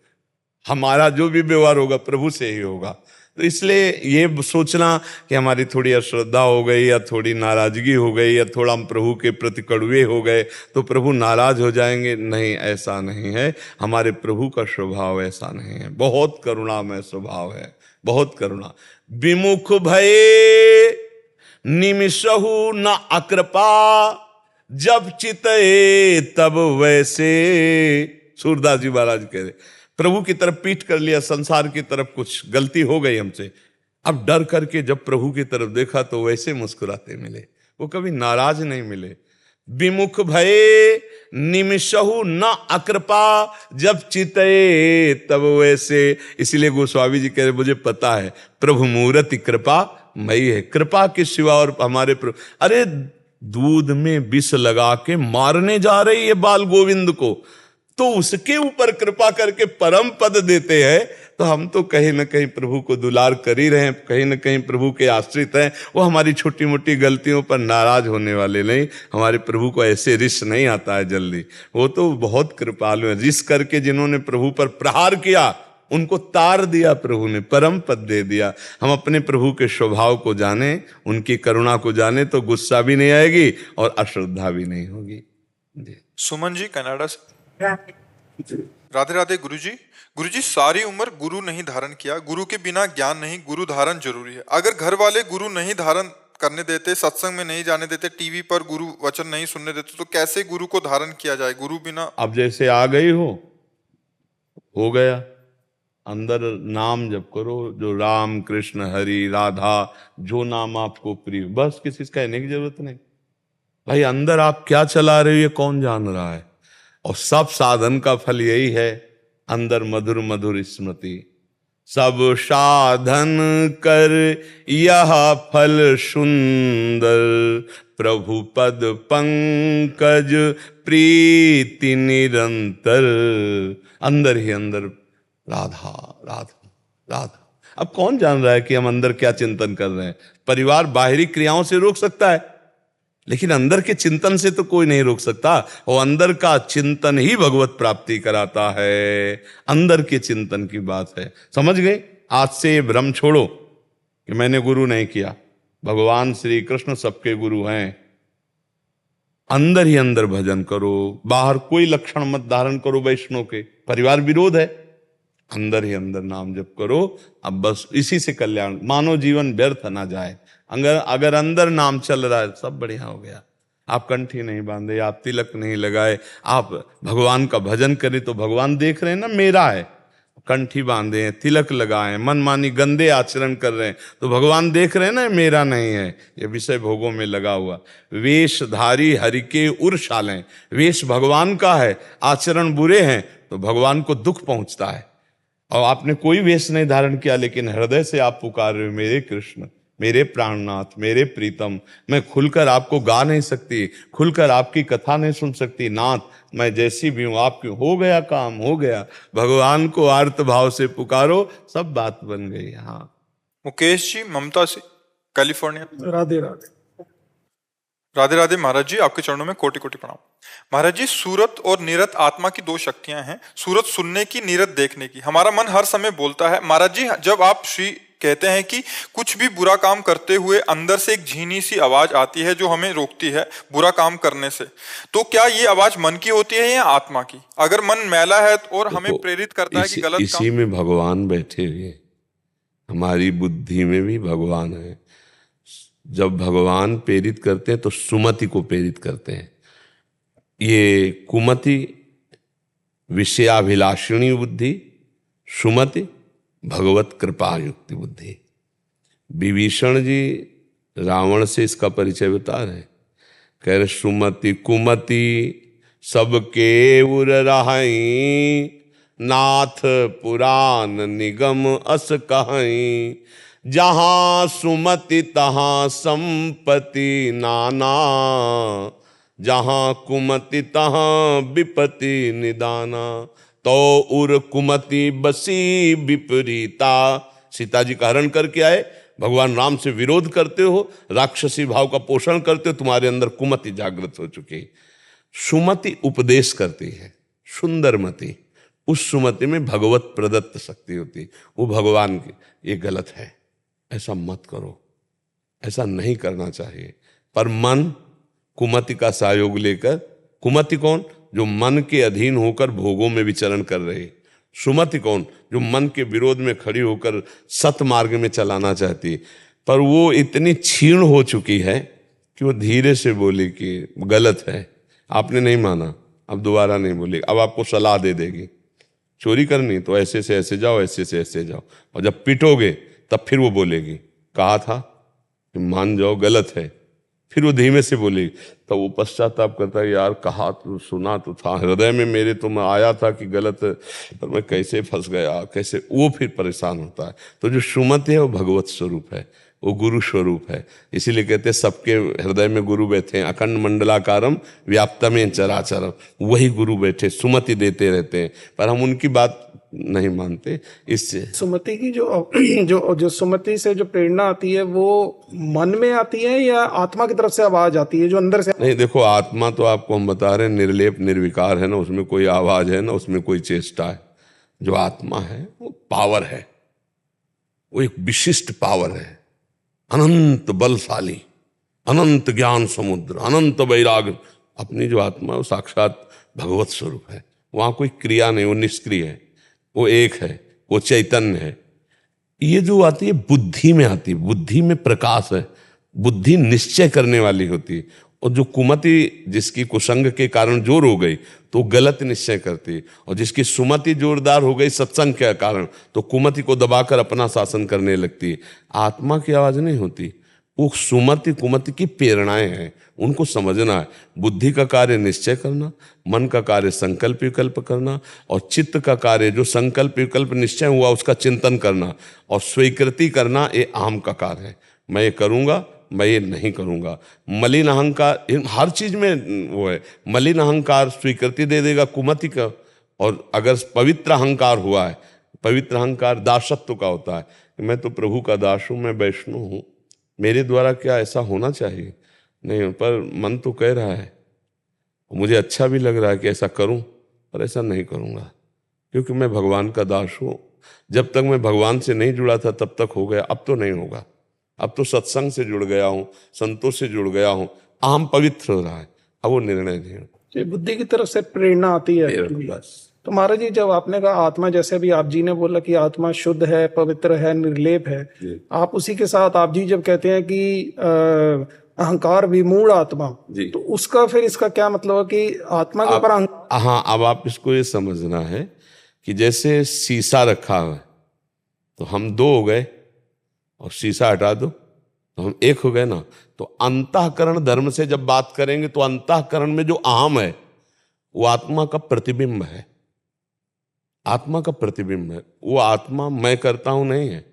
हमारा जो भी व्यवहार होगा प्रभु से ही होगा। तो इसलिए ये सोचना कि हमारी थोड़ी अश्रद्धा हो गई या थोड़ी नाराजगी हो गई या थोड़ा हम प्रभु के प्रति कड़वे हो गए तो प्रभु नाराज हो जाएंगे, नहीं, ऐसा नहीं है। हमारे प्रभु का स्वभाव ऐसा नहीं है, बहुत करुणामय स्वभाव है, बहुत करुणा। विमुख भये निमिषहु न अकृपा, जब चितए तब वैसे। सूरदास जी महाराज कह रहे, प्रभु की तरफ पीठ कर लिया, संसार की तरफ कुछ गलती हो गई हमसे, अब डर करके जब प्रभु की तरफ देखा तो वैसे मुस्कुराते मिले, वो कभी नाराज नहीं मिले। विमुख भये निमिषहु न अकृपा, जब चितए तब वैसे। इसलिए गोस्वामी जी कह रहे, मुझे पता है प्रभु मूर्ति कृपा मई है, कृपा के सिवा और हमारे प्रभु। अरे दूध में विष लगा के मारने जा रही है बाल गोविंद को, तो उसके ऊपर कृपा करके परम पद देते हैं। तो हम तो कहीं ना कहीं प्रभु को दुलार कर ही रहे हैं, कहीं ना कहीं प्रभु के आश्रित हैं। वो हमारी छोटी मोटी गलतियों पर नाराज होने वाले नहीं, हमारे प्रभु को ऐसे रिस नहीं आता है जल्दी, वो तो बहुत कृपालु है। रिस करके जिन्होंने प्रभु पर प्रहार किया उनको तार दिया प्रभु ने, परम पद दे दिया। हम अपने प्रभु के स्वभाव को जाने, उनकी करुणा को जाने तो गुस्सा भी नहीं आएगी और अश्रद्धा भी नहीं होगी। सुमन जी कनाडा से। राधे राधे गुरुजी। गुरुजी, सारी उम्र गुरु नहीं धारण किया, गुरु के बिना ज्ञान नहीं, गुरु धारण जरूरी है। अगर घर वाले गुरु नहीं धारण करने देते, सत्संग में नहीं जाने देते, टीवी पर गुरु वचन नहीं सुनने देते, तो कैसे गुरु को धारण किया जाए? गुरु बिना अब जैसे आ गई हो गया, अंदर नाम जप करो, जो राम कृष्ण हरि राधा जो नाम आपको प्रिय, बस किसी से कहने की जरूरत नहीं। भाई अंदर आप क्या चला रहे हो ये कौन जान रहा है? और सब साधन का फल यही है, अंदर मधुर मधुर स्मृति। सब साधन कर यह फल सुंदर, प्रभु पद पंकज प्रीति निरंतर। अंदर ही अंदर राधा राधा राधा। अब कौन जान रहा है कि हम अंदर क्या चिंतन कर रहे हैं? परिवार बाहरी क्रियाओं से रोक सकता है, लेकिन अंदर के चिंतन से तो कोई नहीं रोक सकता। और अंदर का चिंतन ही भगवत प्राप्ति कराता है, अंदर के चिंतन की बात है। समझ गए? आज से भ्रम छोड़ो कि मैंने गुरु नहीं किया, भगवान श्री कृष्ण सबके गुरु हैं। अंदर ही अंदर भजन करो, बाहर कोई लक्षण मत धारण करो वैष्णव के, परिवार विरोध है। अंदर ही अंदर नाम जप करो, अब बस इसी से कल्याण, मानव जीवन व्यर्थ ना जाए। अगर अंदर नाम चल रहा है सब बढ़िया हो गया। आप कंठी नहीं बांधे, आप तिलक नहीं लगाए, आप भगवान का भजन करें तो भगवान देख रहे हैं ना मेरा है। कंठी बांधे हैं, तिलक लगाए, मनमानी गंदे आचरण कर रहे हैं तो भगवान देख रहे हैं ना मेरा नहीं है, ये विषय भोगों में लगा हुआ। वेशधारी हरि के उर्शालें, वेश भगवान का है, आचरण बुरे हैं तो भगवान को दुख पहुंचता है। और आपने कोई वेश नहीं धारण किया, लेकिन हृदय से आप पुकार रहे हो मेरे कृष्ण, मेरे प्राणनाथ, मेरे प्रीतम। मैं खुलकर आपको गा नहीं सकती, खुलकर आपकी कथा नहीं सुन सकती, नाथ मैं जैसी भी हूं आपकी। हो गया काम, हो गया। भगवान को आर्त भाव से पुकारो, सब बात बन गई। हाँ मुकेश जी ममता से कैलिफोर्निया। राधे राधे। राधे राधे महाराज जी, आपके चरणों में कोटि कोटि प्रणाम। महाराज जी, सूरत और नीरत आत्मा की दो शक्तियां हैं, सूरत सुनने की, नीरत देखने की। हमारा मन हर समय बोलता है। महाराज जी, जब आप श्री कहते हैं कि कुछ भी बुरा काम करते हुए अंदर से एक झीनी सी आवाज आती है जो हमें रोकती है बुरा काम करने से, तो क्या ये आवाज मन की होती है या आत्मा की? अगर मन मैला है और हमें प्रेरित करता है कि गलत इसी में भगवान बैठे हुए, हमारी बुद्धि में भी भगवान है। जब भगवान प्रेरित करते हैं तो सुमति को प्रेरित करते हैं। ये कुमति विषयाभिलाषिणी बुद्धि, सुमति भगवत कृपा युक्ति बुद्धि। विभीषण जी रावण से इसका परिचय बता रहे, कह रहे सुमति कुमति सबके उर रहाई, नाथ पुराण निगम अस कहाई। जहां सुमति तहां संपत्ति नाना, जहां कुमति तहां विपत्ति निदाना। तो उर कुमति बसी विपरीता, सीता जी का हरण करके आए, भगवान राम से विरोध करते हो, राक्षसी भाव का पोषण करते हो, तुम्हारे अंदर कुमति जागृत हो चुकी है। सुमति उपदेश करती है, सुंदरमति, उस सुमति में भगवत प्रदत्त शक्ति होती है, वो भगवान की। ये गलत है, ऐसा मत करो, ऐसा नहीं करना चाहिए। पर मन कुमति का सहयोग लेकर, कुमति कौन? जो मन के अधीन होकर भोगों में विचरण कर रहे। सुमति कौन? जो मन के विरोध में खड़ी होकर सतमार्ग में चलाना चाहती है। पर वो इतनी क्षीण हो चुकी है कि वो धीरे से बोली कि गलत है, आपने नहीं माना, अब दोबारा नहीं बोलेगी। अब आपको सलाह दे देगी, चोरी करनी तो ऐसे से ऐसे जाओ, ऐसे से ऐसे जाओ, और जब पिटोगे तब फिर वो बोलेगी कहा था कि मान जाओ, गलत है। फिर वो धीमे से बोलेगी, तो वो पश्चाताप करता है, यार कहा तो सुना तो था, हृदय में मेरे तो मैं आया था कि गलत, पर मैं कैसे फंस गया, कैसे, वो फिर परेशान होता है। तो जो सुमति है वो भगवत स्वरूप है, वो गुरु स्वरूप है। इसीलिए कहते हैं सबके हृदय में गुरु बैठे हैं, अखंड मंडलाकारम व्याप्तमेन चराचरम, वही गुरु बैठे सुमति देते रहते हैं, पर हम उनकी बात नहीं मानते। इससे सुमति की जो सुमति से जो प्रेरणा आती है वो मन में आती है या आत्मा की तरफ से आवाज आती है जो अंदर से? नहीं, देखो आत्मा तो आपको हम बता रहे हैं निर्लेप निर्विकार है ना, उसमें कोई आवाज है ना, उसमें कोई चेष्टा है। जो आत्मा है वो पावर है, वो एक विशिष्ट पावर है, अनंत बलशाली, अनंत ज्ञान समुद्र, अनंत वैराग्य। अपनी जो आत्मा है वो साक्षात भगवत स्वरूप है, वहां कोई क्रिया नहीं, वो निष्क्रिय है, वो एक है, वो चैतन्य है। ये जो आती है बुद्धि में आती है, बुद्धि में प्रकाश है, बुद्धि निश्चय करने वाली होती है। और जो कुमति जिसकी कुसंग के कारण जोर हो गई तो गलत निश्चय करती है, और जिसकी सुमति जोरदार हो गई सत्संग के कारण तो कुमति को दबाकर अपना शासन करने लगती है। आत्मा की आवाज नहीं होती, वो सुमति कुमति की प्रेरणाएं हैं, उनको समझना है। बुद्धि का कार्य निश्चय करना, मन का कार्य संकल्प विकल्प करना, और चित्त का कार्य जो संकल्प विकल्प निश्चय हुआ उसका चिंतन करना और स्वीकृति करना, ये अहम का कार्य है। मैं ये करूंगा, मैं ये नहीं करूंगा। मलिन अहंकार हर चीज में वो है, मलिन अहंकार स्वीकृति दे देगा कुमति का। और अगर पवित्र अहंकार हुआ है, पवित्र अहंकार दासत्व का होता है, मैं तो प्रभु का दास हूं, मैं वैष्णव हूं, मेरे द्वारा क्या ऐसा होना चाहिए? नहीं, पर मन तो कह रहा है, मुझे अच्छा भी लग रहा है कि ऐसा करूं, पर ऐसा नहीं करूंगा क्योंकि मैं भगवान का दास हूं। जब तक मैं भगवान से नहीं जुड़ा था तब तक हो गया, अब तो नहीं होगा। अब तो सत्संग से जुड़ गया हूं, संतों से जुड़ गया हूं, अहम पवित्र हो रहा है, अब वो निर्णय नहीं। बुद्धि की तरफ से प्रेरणा आती है बस। तो महाराज जी, जब आपने कहा आत्मा, जैसे अभी आप जी ने बोला कि आत्मा शुद्ध है, पवित्र है, निर्लेप है, आप उसी के साथ आप जी जब कहते हैं कि अहंकार विमूढ़ आत्मा, तो उसका फिर इसका क्या मतलब है कि आत्मा के ऊपर हाँ, अब आप इसको ये समझना है कि जैसे शीशा रखा है तो हम दो हो गए और शीशा हटा दो तो हम एक हो गए ना। तो अंतःकरण धर्म से जब बात करेंगे तो अंतःकरण में जो अहम है वो आत्मा का प्रतिबिंब है, आत्मा का प्रतिबिंब है। वो आत्मा मैं करता हूं नहीं है,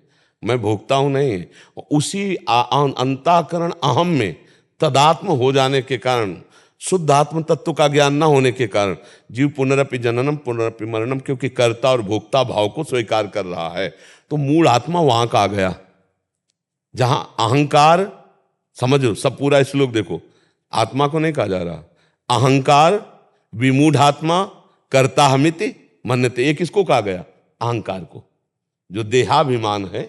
मैं भोगता हूं नहीं है। उसी अंतःकरण अहम में तदात्म हो जाने के कारण, शुद्ध आत्म तत्व का ज्ञान न होने के कारण जीव पुनरपि जननम पुनरपि मरणम, क्योंकि कर्ता और भोक्ता भाव को स्वीकार कर रहा है, तो मूल आत्मा वहां का आ गया जहां अहंकार, समझो सब पूरा श्लोक देखो, आत्मा को नहीं कहा जा रहा, अहंकार विमूढ़ात्मा कर्ता हमिति मन्यते, ये किसको कहा गया? अहंकार को। जो देहाभिमान है,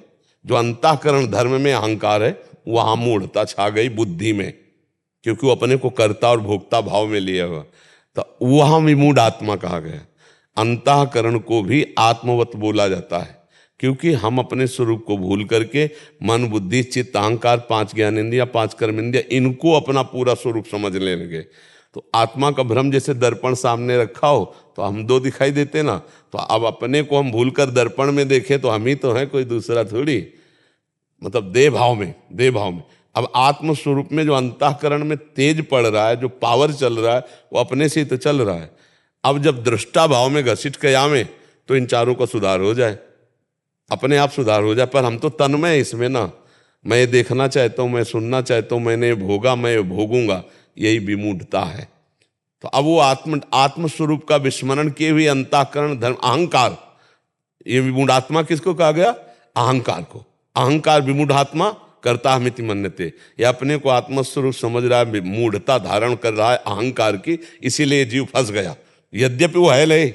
जो अंतःकरण धर्म में अहंकार है, वहां मूढ़ता छा गई बुद्धि में, क्योंकि वो अपने को कर्ता और भोक्ता भाव में लिया हुआ, तो वहां विमूढ़ आत्मा कहा गया। अंतःकरण को भी आत्मवत बोला जाता है, क्योंकि हम अपने स्वरूप को भूल करके मन बुद्धि चित्त अहंकार, 5 ज्ञानेंद्रियां 5 कर्मेंद्रियां, इनको अपना पूरा स्वरूप समझ लेने लगे। तो आत्मा का भ्रम, जैसे दर्पण सामने रखा हो तो हम दो दिखाई देते ना, तो अब अपने को हम भूलकर दर्पण में देखें तो हम ही तो हैं, कोई दूसरा थोड़ी, मतलब देह भाव में। अब आत्म स्वरूप में जो अंतःकरण में तेज पड़ रहा है, जो पावर चल रहा है, वो अपने से ही तो चल रहा है। अब जब दृष्टा भाव में घसीट के आवे तो इन चारों का सुधार हो जाए, अपने आप सुधार हो जाए। पर हम तो तन्मय इसमें ना, मैं ये देखना चाहता हूँ, मैं सुनना चाहता हूँ, मैंने भोगा, मैं भोगूंगा, यही विमूढ़ता है। तो अब वो आत्म स्वरूप का विस्मरण किए हुए अंतःकरण धर्म अहंकार, ये विमूढ़ आत्मा किसको कहा गया? अहंकार को। अहंकार विमूढ़ात्मा कर्ता हमिति मन्यते, ये अपने को आत्मस्वरूप समझ रहा है, मूढ़ता धारण कर रहा है अहंकार की, इसीलिए जीव फंस गया, यद्यपि वो है नहीं।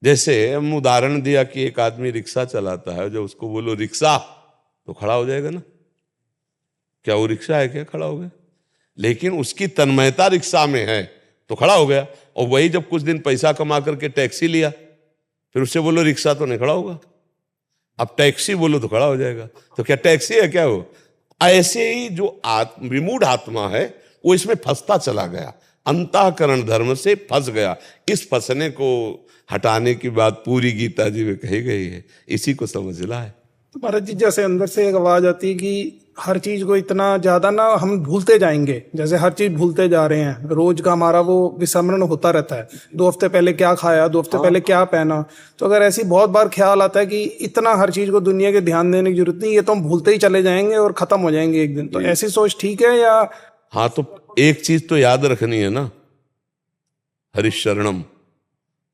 जैसे हम उदाहरण दिया कि एक आदमी रिक्शा चलाता है, जब उसको बोलो रिक्शा तो खड़ा हो जाएगा ना, क्या वो रिक्शा है क्या, खड़ा हो गया। लेकिन उसकी तन्मयता रिक्शा में है तो खड़ा हो गया। और वही जब कुछ दिन पैसा कमा करके टैक्सी लिया, फिर उससे बोलो रिक्शा तो नहीं खड़ा होगा, अब टैक्सी बोलो तो खड़ा हो जाएगा। तो क्या टैक्सी है क्या वो? ऐसे ही जो विमूढ़ आत्मा है वो इसमें फंसता चला गया, अंतःकरण धर्म से फंस गया। इस फंसने को हटाने की बात पूरी गीता जी में कही गई है, इसी को समझना है। तो महाराज जी, जैसे अंदर से एक आवाज आती है कि हर चीज को इतना ज्यादा ना हम भूलते जाएंगे, जैसे हर चीज भूलते जा रहे हैं, रोज का हमारा वो विस्मरण होता रहता है, 2 हफ्ते पहले क्या खाया, 2 हफ्ते पहले क्या पहना। तो अगर ऐसी बहुत बार ख्याल आता है कि इतना हर चीज को दुनिया के ध्यान देने की जरूरत नहीं, ये तो हम भूलते ही चले जाएंगे और खत्म हो जाएंगे एक दिन, तो ऐसी सोच ठीक है या? हाँ, तो एक चीज तो याद रखनी है ना, हरिशरणम,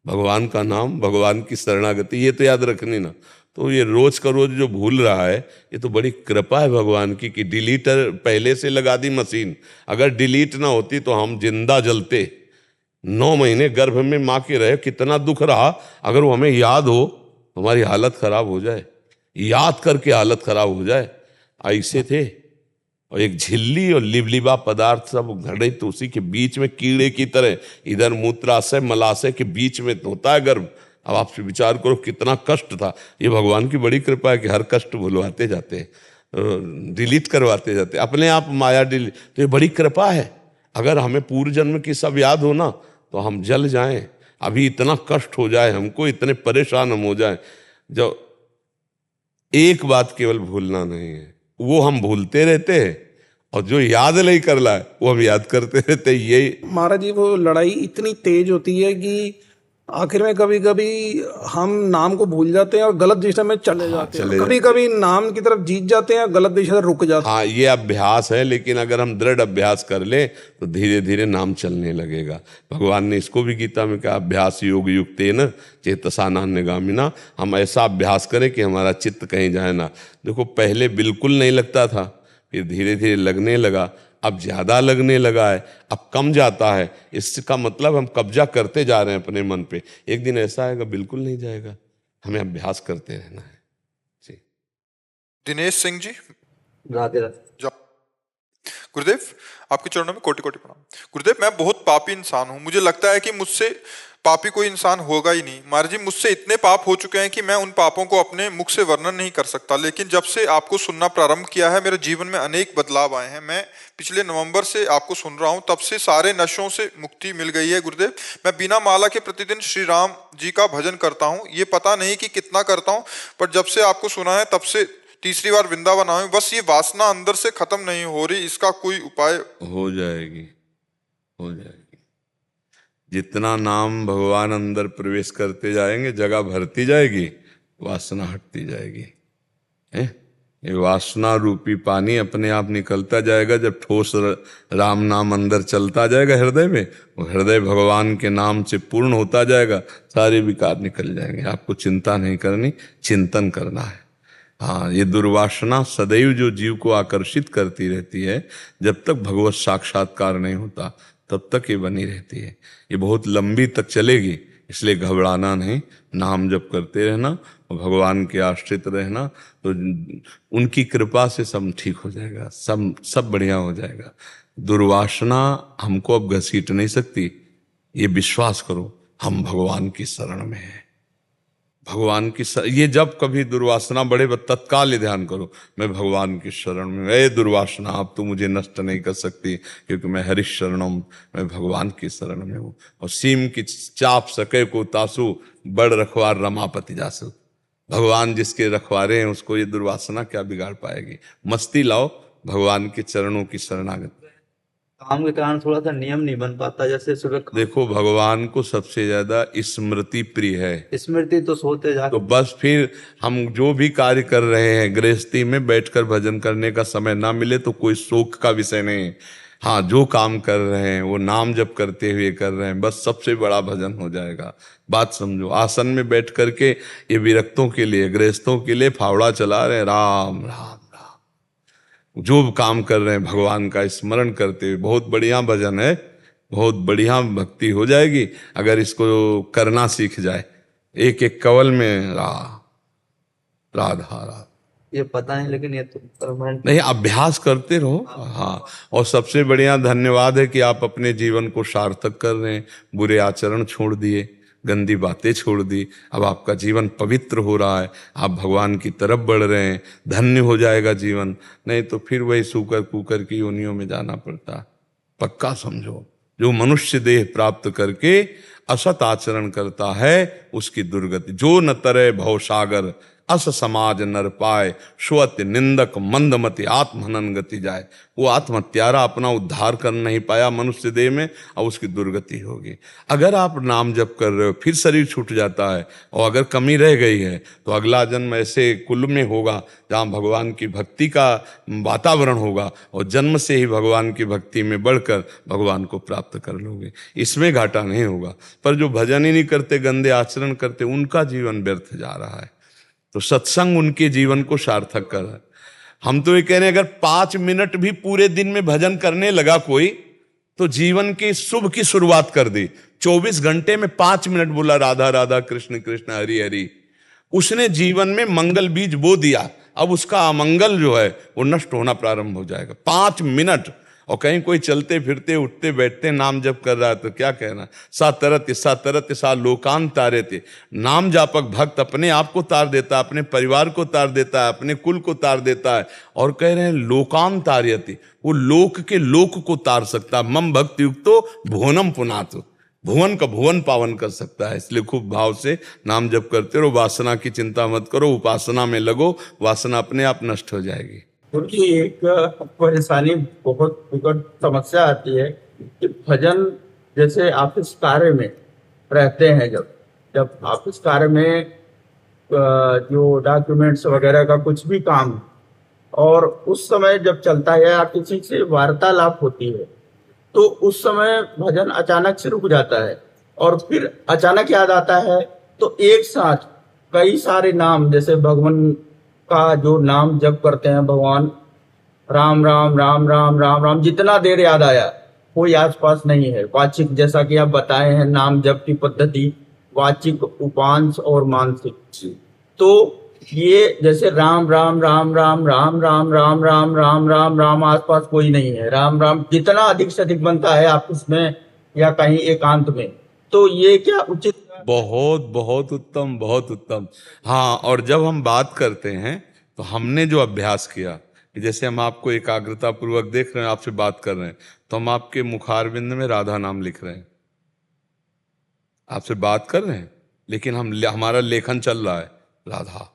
भगवान का नाम, भगवान की शरणागति, ये तो याद रखनी ना। तो ये रोज का रोज जो भूल रहा है, ये तो बड़ी कृपा है भगवान की कि डिलीटर पहले से लगा दी मशीन। अगर डिलीट ना होती तो हम जिंदा जलते। 9 महीने गर्भ में माँ के रहे, कितना दुख रहा। अगर वो हमें याद हो, हमारी हालत खराब हो जाए, याद करके हालत खराब हो जाए, ऐसे थे। और एक झिल्ली और लिबलिबा पदार्थ सब घड़े, तो उसी के बीच में कीड़े की तरह, इधर मूत्राशय मलाशय के बीच में होता है गर्भ। अब आप विचार करो कितना कष्ट था। ये भगवान की बड़ी कृपा है कि हर कष्ट भुलवाते जाते, डिलीट करवाते जाते, अपने आप माया डिलीट। तो ये बड़ी कृपा है। अगर हमें पूर्व जन्म की सब याद हो ना, तो हम जल जाएं, अभी इतना कष्ट हो जाए हमको, इतने परेशान हम हो जाएं। जो एक बात केवल भूलना नहीं है, वो हम भूलते रहते हैं, और जो याद नहीं कर रहा है वो हम याद करते रहते हैं। यही महाराज जी, वो लड़ाई इतनी तेज होती है कि आखिर में कभी कभी हम नाम को भूल जाते हैं और गलत दिशा में चले जाते हैं, कभी कभी नाम की तरफ जीत जाते हैं, गलत दिशा से रुक जाते हैं। हाँ, ये अभ्यास है, लेकिन अगर हम दृढ़ अभ्यास कर ले तो धीरे धीरे नाम चलने लगेगा। भगवान ने इसको भी गीता में कहा, अभ्यास योग युक्तेन चेतसा नान्यगामिना। हम ऐसा अभ्यास करें कि हमारा चित्त कहीं जाए ना। देखो, पहले बिल्कुल नहीं लगता था, फिर धीरे धीरे लगने लगा, अब ज्यादा लगने लगा है, अब कम जाता है। इसका मतलब हम कब्जा करते जा रहे हैं अपने मन पे। एक दिन ऐसा आएगा बिल्कुल नहीं जाएगा, हमें अभ्यास करते रहना है जी। दिनेश सिंह जी, राधे राधे। गुरुदेव, आपके चरणों में कोटि कोटि प्रणाम। गुरुदेव, मैं बहुत पापी इंसान हूँ, मुझे लगता है कि मुझसे पापी कोई इंसान होगा ही नहीं। महाराज जी, मुझसे इतने पाप हो चुके हैं कि मैं उन पापों को अपने मुख से वर्णन नहीं कर सकता। लेकिन जब से आपको सुनना प्रारंभ किया है, मेरे जीवन में अनेक बदलाव आए हैं। मैं पिछले नवंबर से आपको सुन रहा हूँ, तब से सारे नशों से मुक्ति मिल गई है। गुरुदेव, मैं बिना माला के प्रतिदिन श्री राम जी का भजन करता हूँ। ये पता नहीं कि कितना करता हूँ, पर जब से आपको सुना है तब से तीसरी बार वृंदावन आऊं। बस ये वासना अंदर से खत्म नहीं हो रही, इसका कोई उपाय? हो जाएगी, हो जाएगी। जितना नाम भगवान अंदर प्रवेश करते जाएंगे, जगह भरती जाएगी, वासना हटती जाएगी। ये वासना रूपी पानी अपने आप निकलता जाएगा। जब ठोस राम नाम अंदर चलता जाएगा हृदय में, वो हृदय भगवान के नाम से पूर्ण होता जाएगा, सारे विकार निकल जाएंगे। आपको चिंता नहीं करनी, चिंतन करना है। हाँ, ये दुर्वासना सदैव जो जीव को आकर्षित करती रहती है, जब तक भगवत साक्षात्कार नहीं होता तब तक ये बनी रहती है। ये बहुत लंबी तक चलेगी, इसलिए घबराना नहीं, नाम जप करते रहना और भगवान के आश्रित रहना, तो उनकी कृपा से सब ठीक हो जाएगा, सब बढ़िया हो जाएगा। दुर्वासना हमको अब घसीट नहीं सकती, ये विश्वास करो, हम भगवान की शरण में हैं। भगवान की ये जब कभी दुर्वासना बढ़े, तत्काल ध्यान करो, मैं भगवान की शरण में। ए दुर्वासना, अब तो मुझे नष्ट नहीं कर सकती, क्योंकि मैं हरिश शरणम, मैं भगवान की शरण में हूँ। और सीम की चाप सके को तासु, बड़ रखवार रमापति जासु। भगवान जिसके रखवारे हैं उसको ये दुर्वासना क्या बिगाड़ पाएगी। मस्ती लाओ, भगवान के चरणों की शरणागत। काम के कारण थोड़ा सा नियम नहीं बन पाता, जैसे सुबह देखो, भगवान को सबसे ज्यादा स्मृति प्रिय है। स्मृति तो सोते जा, तो बस फिर हम जो भी कार्य कर रहे हैं, गृहस्थी में बैठकर भजन करने का समय ना मिले तो कोई शोक का विषय नहीं। हाँ, जो काम कर रहे हैं वो नाम जप करते हुए कर रहे हैं, बस सबसे बड़ा भजन हो जाएगा। बात समझो, आसन में बैठ करके ये विरक्तों के लिए, गृहस्थों के लिए फावड़ा चला रहे हैं, राम राम राम। जो काम कर रहे हैं भगवान का स्मरण करते हुए, बहुत बढ़िया भजन है, बहुत बढ़िया भक्ति हो जाएगी अगर इसको करना सीख जाए। एक एक कवल में राधा राधा, ये पता नहीं, लेकिन ये तो परमानेंट नहीं, अभ्यास करते रहो। हाँ, और सबसे बढ़िया धन्यवाद है कि आप अपने जीवन को सार्थक कर रहे हैं। बुरे आचरण छोड़ दिए, गंदी बातें छोड़ दी, अब आपका जीवन पवित्र हो रहा है, आप भगवान की तरफ बढ़ रहे हैं, धन्य हो जाएगा जीवन। नहीं तो फिर वही सूकर कुकर की योनियों में जाना पड़ता है। पक्का समझो, जो मनुष्य देह प्राप्त करके असत आचरण करता है उसकी दुर्गति। जो न तरे भव सागर अस समाज नर पाए, स्वत्य निंदक मंदमति आत्महनन गति जाए। वो आत्महत्यारा अपना उद्धार कर नहीं पाया मनुष्य देह में, और उसकी दुर्गति होगी। अगर आप नाम जप कर रहे हो, फिर शरीर छूट जाता है, और अगर कमी रह गई है तो अगला जन्म ऐसे कुल में होगा जहाँ भगवान की भक्ति का वातावरण होगा, और जन्म से ही भगवान की भक्ति में बढ़कर भगवान को प्राप्त कर लोगे। इसमें घाटा नहीं होगा। पर जो भजन ही नहीं करते, गंदे आचरण करते, उनका जीवन व्यर्थ जा रहा है। तो सत्संग उनके जीवन को सार्थक कर रहा है। हम तो ये कह रहे हैं, अगर 5 मिनट भी पूरे दिन में भजन करने लगा कोई, तो जीवन के शुभ की शुरुआत कर दी। 24 घंटे में 5 मिनट बोला राधा राधा कृष्ण कृष्ण हरि हरि, उसने जीवन में मंगल बीज बो दिया। अब उसका अमंगल जो है वो नष्ट होना प्रारंभ हो जाएगा। 5 मिनट। और कहीं कोई चलते फिरते उठते बैठते नाम जप कर रहा है तो क्या कहना, सा तरत सा लोकान तारेते। नाम जापक भक्त अपने आप को तार देता है, अपने परिवार को तार देता है, अपने कुल को तार देता है, और कह रहे हैं लोकान तार्यति, वो लोक के लोक को तार सकता है। मम भक्ति युक्तो भुवनम पुनातु, भुवन का भुवन पावन कर सकता है। इसलिए खूब भाव से नाम जप करते रहो, वासना की चिंता मत करो, उपासना में लगो, वासना अपने आप नष्ट हो जाएगी। उनकी एक परेशानी, बहुत विकट समस्या आती है कि भजन जैसे ऑफिस कार्य में रहते हैं, जब ऑफिस कार्य में जो डॉक्यूमेंट्स वगैरह का कुछ भी काम, और उस समय जब चलता है या किसी से वार्तालाप होती है, तो उस समय भजन अचानक से रुक जाता है, और फिर अचानक याद आता है तो एक साथ कई सारे नाम, जैसे भगवान का जो नाम जप करते हैं, भगवान राम राम राम राम राम राम, जितना देर याद आया, कोई आसपास नहीं है। वाचिक, जैसा कि आप बताए हैं, नाम जप की पद्धति वाचिक, उपांश और मानसिक। तो ये जैसे राम राम राम राम राम राम राम राम राम राम राम, आसपास कोई नहीं है, राम राम जितना अधिक से अधिक बनता है आपस में या कहीं एकांत में, तो ये क्या उचित? बहुत बहुत उत्तम, बहुत उत्तम। हाँ, और जब हम बात करते हैं तो हमने जो अभ्यास किया कि जैसे हम आपको एकाग्रता पूर्वक देख रहे हैं, आपसे बात कर रहे हैं, तो हम आपके मुखारविंद में राधा नाम लिख रहे हैं। आपसे बात कर रहे हैं, लेकिन हमारा लेखन चल रहा है राधा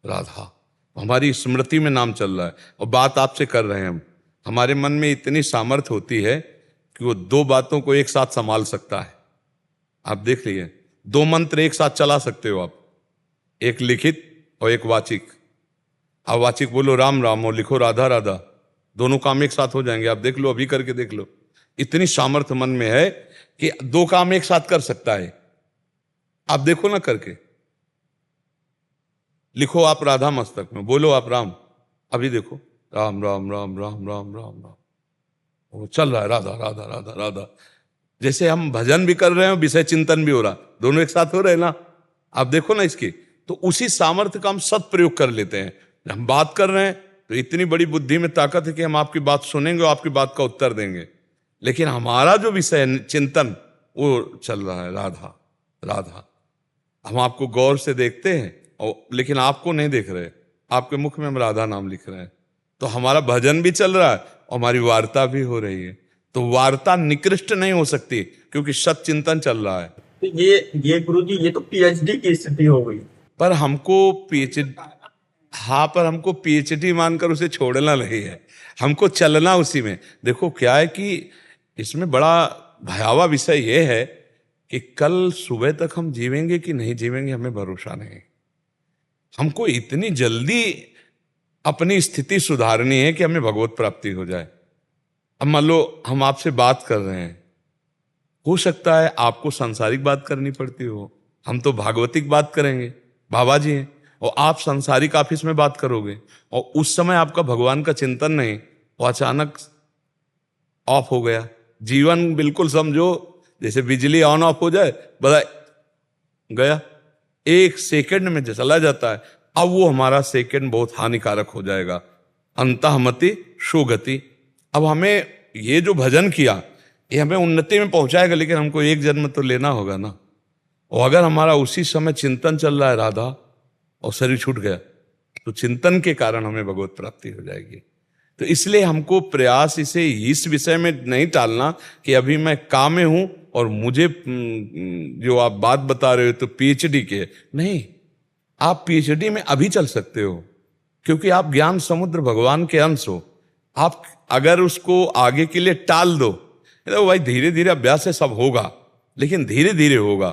राधा, हमारी स्मृति में नाम चल रहा है, और बात आपसे कर रहे हैं हम। हमारे मन में इतनी सामर्थ्य होती है कि वो 2 बातों को एक साथ संभाल सकता है। आप देख लीजिए, 2 मंत्र एक साथ चला सकते हो आप, एक लिखित और एक वाचिक। आप वाचिक बोलो राम राम और लिखो राधा राधा, दोनों काम एक साथ हो जाएंगे। आप देख लो, अभी करके देख लो। इतनी सामर्थ्य मन में है कि 2 काम एक साथ कर सकता है। आप देखो ना करके, लिखो आप राधा मस्तक में, बोलो आप राम, अभी देखो राम राम राम राम राम राम राम, वो चल रहा है राधा राधा राधा राधा। जैसे हम भजन भी कर रहे हैं, विषय चिंतन भी हो रहा, दोनों एक साथ हो रहे हैं ना। आप देखो ना इसकी, तो उसी सामर्थ्य का हम सदप्रयोग कर लेते हैं। हम बात कर रहे हैं तो इतनी बड़ी बुद्धि में ताकत है कि हम आपकी बात सुनेंगे और आपकी बात का उत्तर देंगे, लेकिन हमारा जो विषय चिंतन वो चल रहा है राधा राधा। हम आपको गौर से देखते हैं और लेकिन आपको नहीं देख रहे, आपके मुख में हम राधा नाम लिख रहे हैं। तो हमारा भजन भी चल रहा है और हमारी वार्ता भी हो रही है। तो वार्ता निकृष्ट नहीं हो सकती क्योंकि सत चिंतन चल रहा है। तो ये गुरुजी, ये तो पीएचडी की स्थिति हो गई। पर हमको पीएचडी, हाँ, पर हमको पीएचडी मानकर उसे छोड़ना नहीं है, हमको चलना उसी में। देखो क्या है कि इसमें बड़ा भयावह विषय यह है कि कल सुबह तक हम जीवेंगे कि नहीं जीवेंगे हमें भरोसा नहीं। हमको इतनी जल्दी अपनी स्थिति सुधारनी है कि हमें भगवत प्राप्ति हो जाए। अब मान लो हम आपसे बात कर रहे हैं, हो सकता है आपको सांसारिक बात करनी पड़ती हो, हम तो भागवतिक बात करेंगे, बाबा जी हैं, और आप सांसारिक ऑफिस में बात करोगे और उस समय आपका भगवान का चिंतन नहीं, वो अचानक ऑफ हो गया। जीवन बिल्कुल समझो जैसे बिजली ऑन ऑफ हो जाए, बता गया, एक सेकंड में चला जाता है। अब वो हमारा सेकंड बहुत हानिकारक हो जाएगा। अंतःमति सुगति। अब हमें ये जो भजन किया ये हमें उन्नति में पहुंचाएगा, लेकिन हमको एक जन्म तो लेना होगा ना। और अगर हमारा उसी समय चिंतन चल रहा है राधा और शरीर छूट गया, तो चिंतन के कारण हमें भगवत प्राप्ति हो जाएगी। तो इसलिए हमको प्रयास इसे इस विषय में नहीं टालना कि अभी मैं काम में हूं और मुझे जो आप बात बता रहे हो तो पीएचडी के नहीं, आप पीएचडी में अभी चल सकते हो, क्योंकि आप ज्ञान समुद्र भगवान के अंश हो। आप अगर उसको आगे के लिए टाल दो, तो भाई धीरे धीरे अभ्यास से सब होगा, लेकिन धीरे धीरे होगा,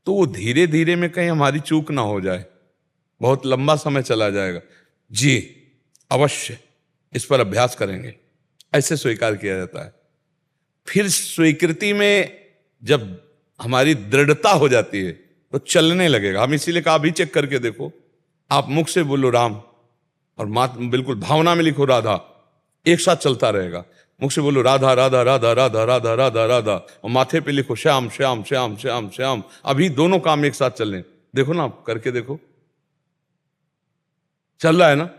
तो वो धीरे धीरे में कहीं हमारी चूक ना हो जाए, बहुत लंबा समय चला जाएगा। जी अवश्य इस पर अभ्यास करेंगे, ऐसे स्वीकार किया जाता है। फिर स्वीकृति में जब हमारी दृढ़ता हो जाती है तो चलने लगेगा। हम इसीलिए कहा अभी चेक करके देखो, आप मुख से बोलो राम और बिल्कुल भावना में लिखो राधा, एक साथ चलता रहेगा। मुख से बोलो राधा राधा राधा राधा राधा राधा राधा और माथे पे लिखो श्याम श्याम श्याम श्याम श्याम। अभी दोनों काम एक साथ चल रहे, देखो ना, करके देखो, चल रहा है ना।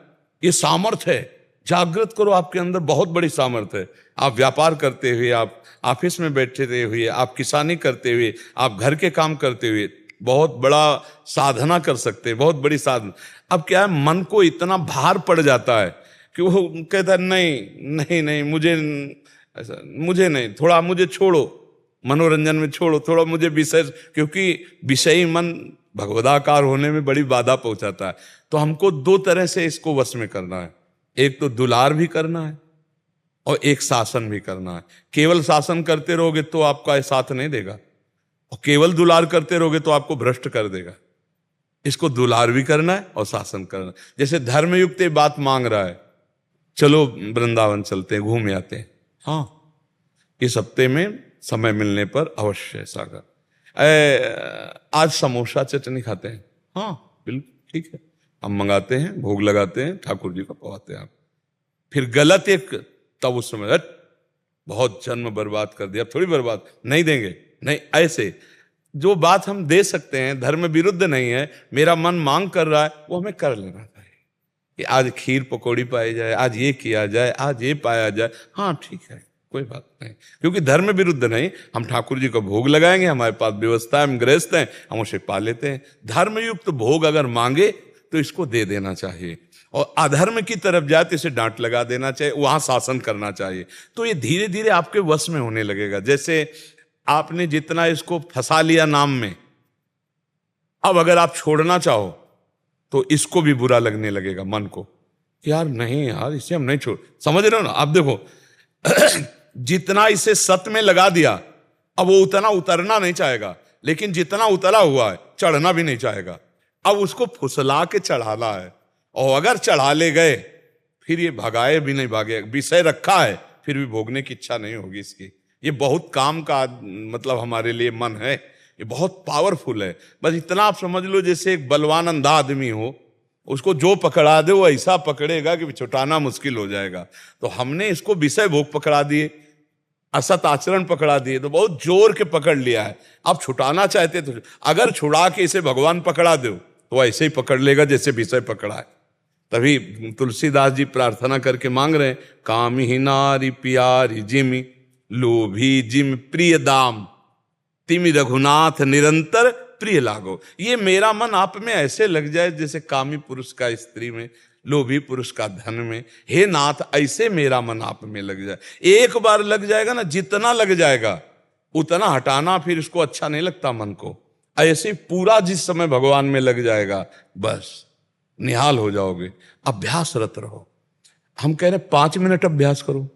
ये सामर्थ्य है, जागृत करो, आपके अंदर बहुत बड़ी सामर्थ्य है। आप व्यापार करते हुए, आप ऑफिस में बैठे हुए, आप किसानी करते हुए, आप घर के काम करते हुए बहुत बड़ा साधना कर सकते हैं, बहुत बड़ी साधना। अब क्या है, मन को इतना भार पड़ जाता है कि वो कहता है नहीं नहीं नहीं, मुझे ऐसा, मुझे नहीं, थोड़ा मुझे छोड़ो, मनोरंजन में छोड़ो, थोड़ा मुझे विषय, क्योंकि विषयी मन भगवदाकार होने में बड़ी बाधा पहुंचाता है। तो हमको दो तरह से इसको वश में करना है, एक तो दुलार भी करना है और एक शासन भी करना है। केवल शासन करते रहोगे तो आपका साथ नहीं देगा, और केवल दुलार करते रहोगे तो आपको भ्रष्ट कर देगा। इसको दुलार भी करना है और शासन करना है। जैसे धर्मयुक्त ये बात मांग रहा है, चलो वृंदावन चलते हैं, घूम आते हैं। हाँ, इस हफ्ते में समय मिलने पर अवश्य सागर, आज समोसा चटनी खाते हैं। हाँ बिल्कुल ठीक है, हम मंगाते हैं, भोग लगाते हैं, ठाकुर जी को पवाते हैं। फिर गलत एक, तब उस समय बहुत जन्म बर्बाद कर दिया, थोड़ी बर्बाद नहीं देंगे, नहीं, ऐसे जो बात हम दे सकते हैं, धर्म विरुद्ध नहीं है, मेरा मन मांग कर रहा है, वो हमें कर लेना चाहिए। कि आज खीर पकौड़ी पाई जाए, आज ये किया जाए, आज ये पाया जाए, हाँ ठीक है, कोई बात नहीं, क्योंकि धर्म विरुद्ध नहीं। हम ठाकुर जी को भोग लगाएंगे, हमारे पास व्यवस्था है, हम गृहस्थ हैं, हम उसे पा लेते हैं। धर्मयुक्त भोग अगर मांगे तो इसको दे देना चाहिए, और अधर्म की तरफ जाए तो इसे डांट लगा देना चाहिए, वहां शासन करना चाहिए। तो ये धीरे धीरे आपके वश में होने लगेगा। जैसे आपने जितना इसको फंसा लिया नाम में, अब अगर आप छोड़ना चाहो तो इसको भी बुरा लगने लगेगा मन को, यार नहीं यार, इसे हम नहीं छोड़, समझ रहे हो ना। आप देखो जितना इसे सत में लगा दिया, अब वो उतना उतरना नहीं चाहेगा, लेकिन जितना उतरा हुआ है चढ़ना भी नहीं चाहेगा। अब उसको फुसला के चढ़ाना है, और अगर चढ़ा ले गए फिर ये भगाए भी नहीं भागे, विषय रखा है फिर भी भोगने की इच्छा नहीं होगी इसकी। ये बहुत काम का मतलब हमारे लिए मन है, ये बहुत पावरफुल है। बस इतना आप समझ लो, जैसे एक बलवान अंधा आदमी हो, उसको जो पकड़ा दे वो ऐसा पकड़ेगा कि छुटाना मुश्किल हो जाएगा। तो हमने इसको विषय भोग पकड़ा दिए, असत आचरण पकड़ा दिए, तो बहुत जोर के पकड़ लिया है। अब छुटाना चाहते तो अगर छुड़ा के इसे भगवान पकड़ा दो तो ऐसे ही पकड़ लेगा जैसे विषय पकड़ा है। तभी तुलसीदास जी प्रार्थना करके मांग रहे हैं, कामी नारी प्यारी जिमि लोभी जिम प्रिय दाम, तिमि रघुनाथ निरंतर प्रिय लागो। ये मेरा मन आप में ऐसे लग जाए जैसे कामी पुरुष का स्त्री में, लोभी पुरुष का धन में। हे नाथ, ऐसे मेरा मन आप में लग जाए। एक बार लग जाएगा ना, जितना लग जाएगा उतना हटाना फिर इसको अच्छा नहीं लगता मन को। ऐसे पूरा जिस समय भगवान में लग जाएगा, बस निहाल हो जाओगे। अभ्यासरत रहो। हम कह रहे 5 मिनट अभ्यास करो।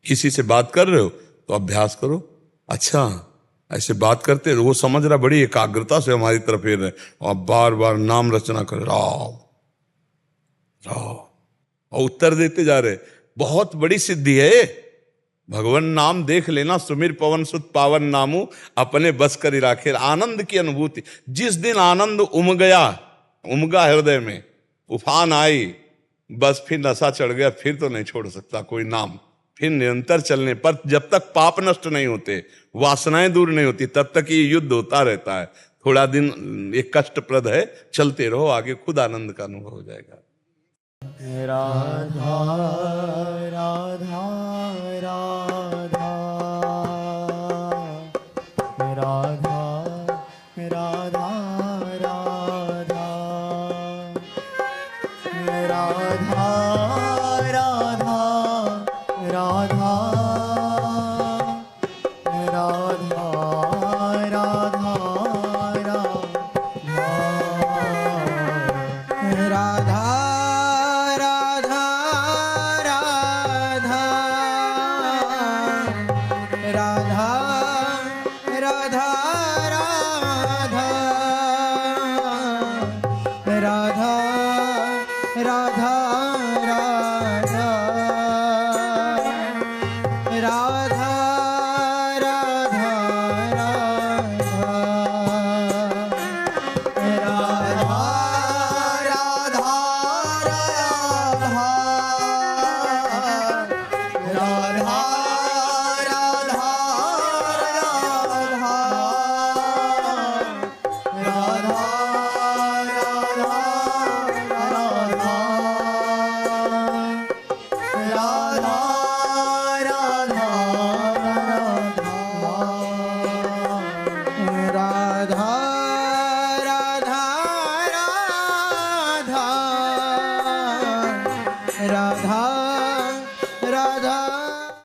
किसी से बात कर रहे हो तो अभ्यास करो। अच्छा, ऐसे बात करते रहो, वो समझ रहा बड़ी एकाग्रता से हमारी तरफ फेर रहे, और बार बार नाम रचना कर राम राम, और उत्तर देते जा रहे, बहुत बड़ी सिद्धि है ये। भगवान नाम देख लेना, सुमिर पवन सुत पावन नामू अपने बस कर राखे। आनंद की अनुभूति, जिस दिन आनंद उमगा हृदय में, उफान आई, बस फिर नशा चढ़ गया, फिर तो नहीं छोड़ सकता कोई नाम। फिर निरंतर चलने पर, जब तक पाप नष्ट नहीं होते, वासनाएं दूर नहीं होती, तब तक ये युद्ध होता रहता है। थोड़ा दिन एक कष्टप्रद है, चलते रहो आगे, खुद आनंद का अनुभव हो जाएगा। राधा राधा राधा राधा राधा राधा राधा राधा राधा राधा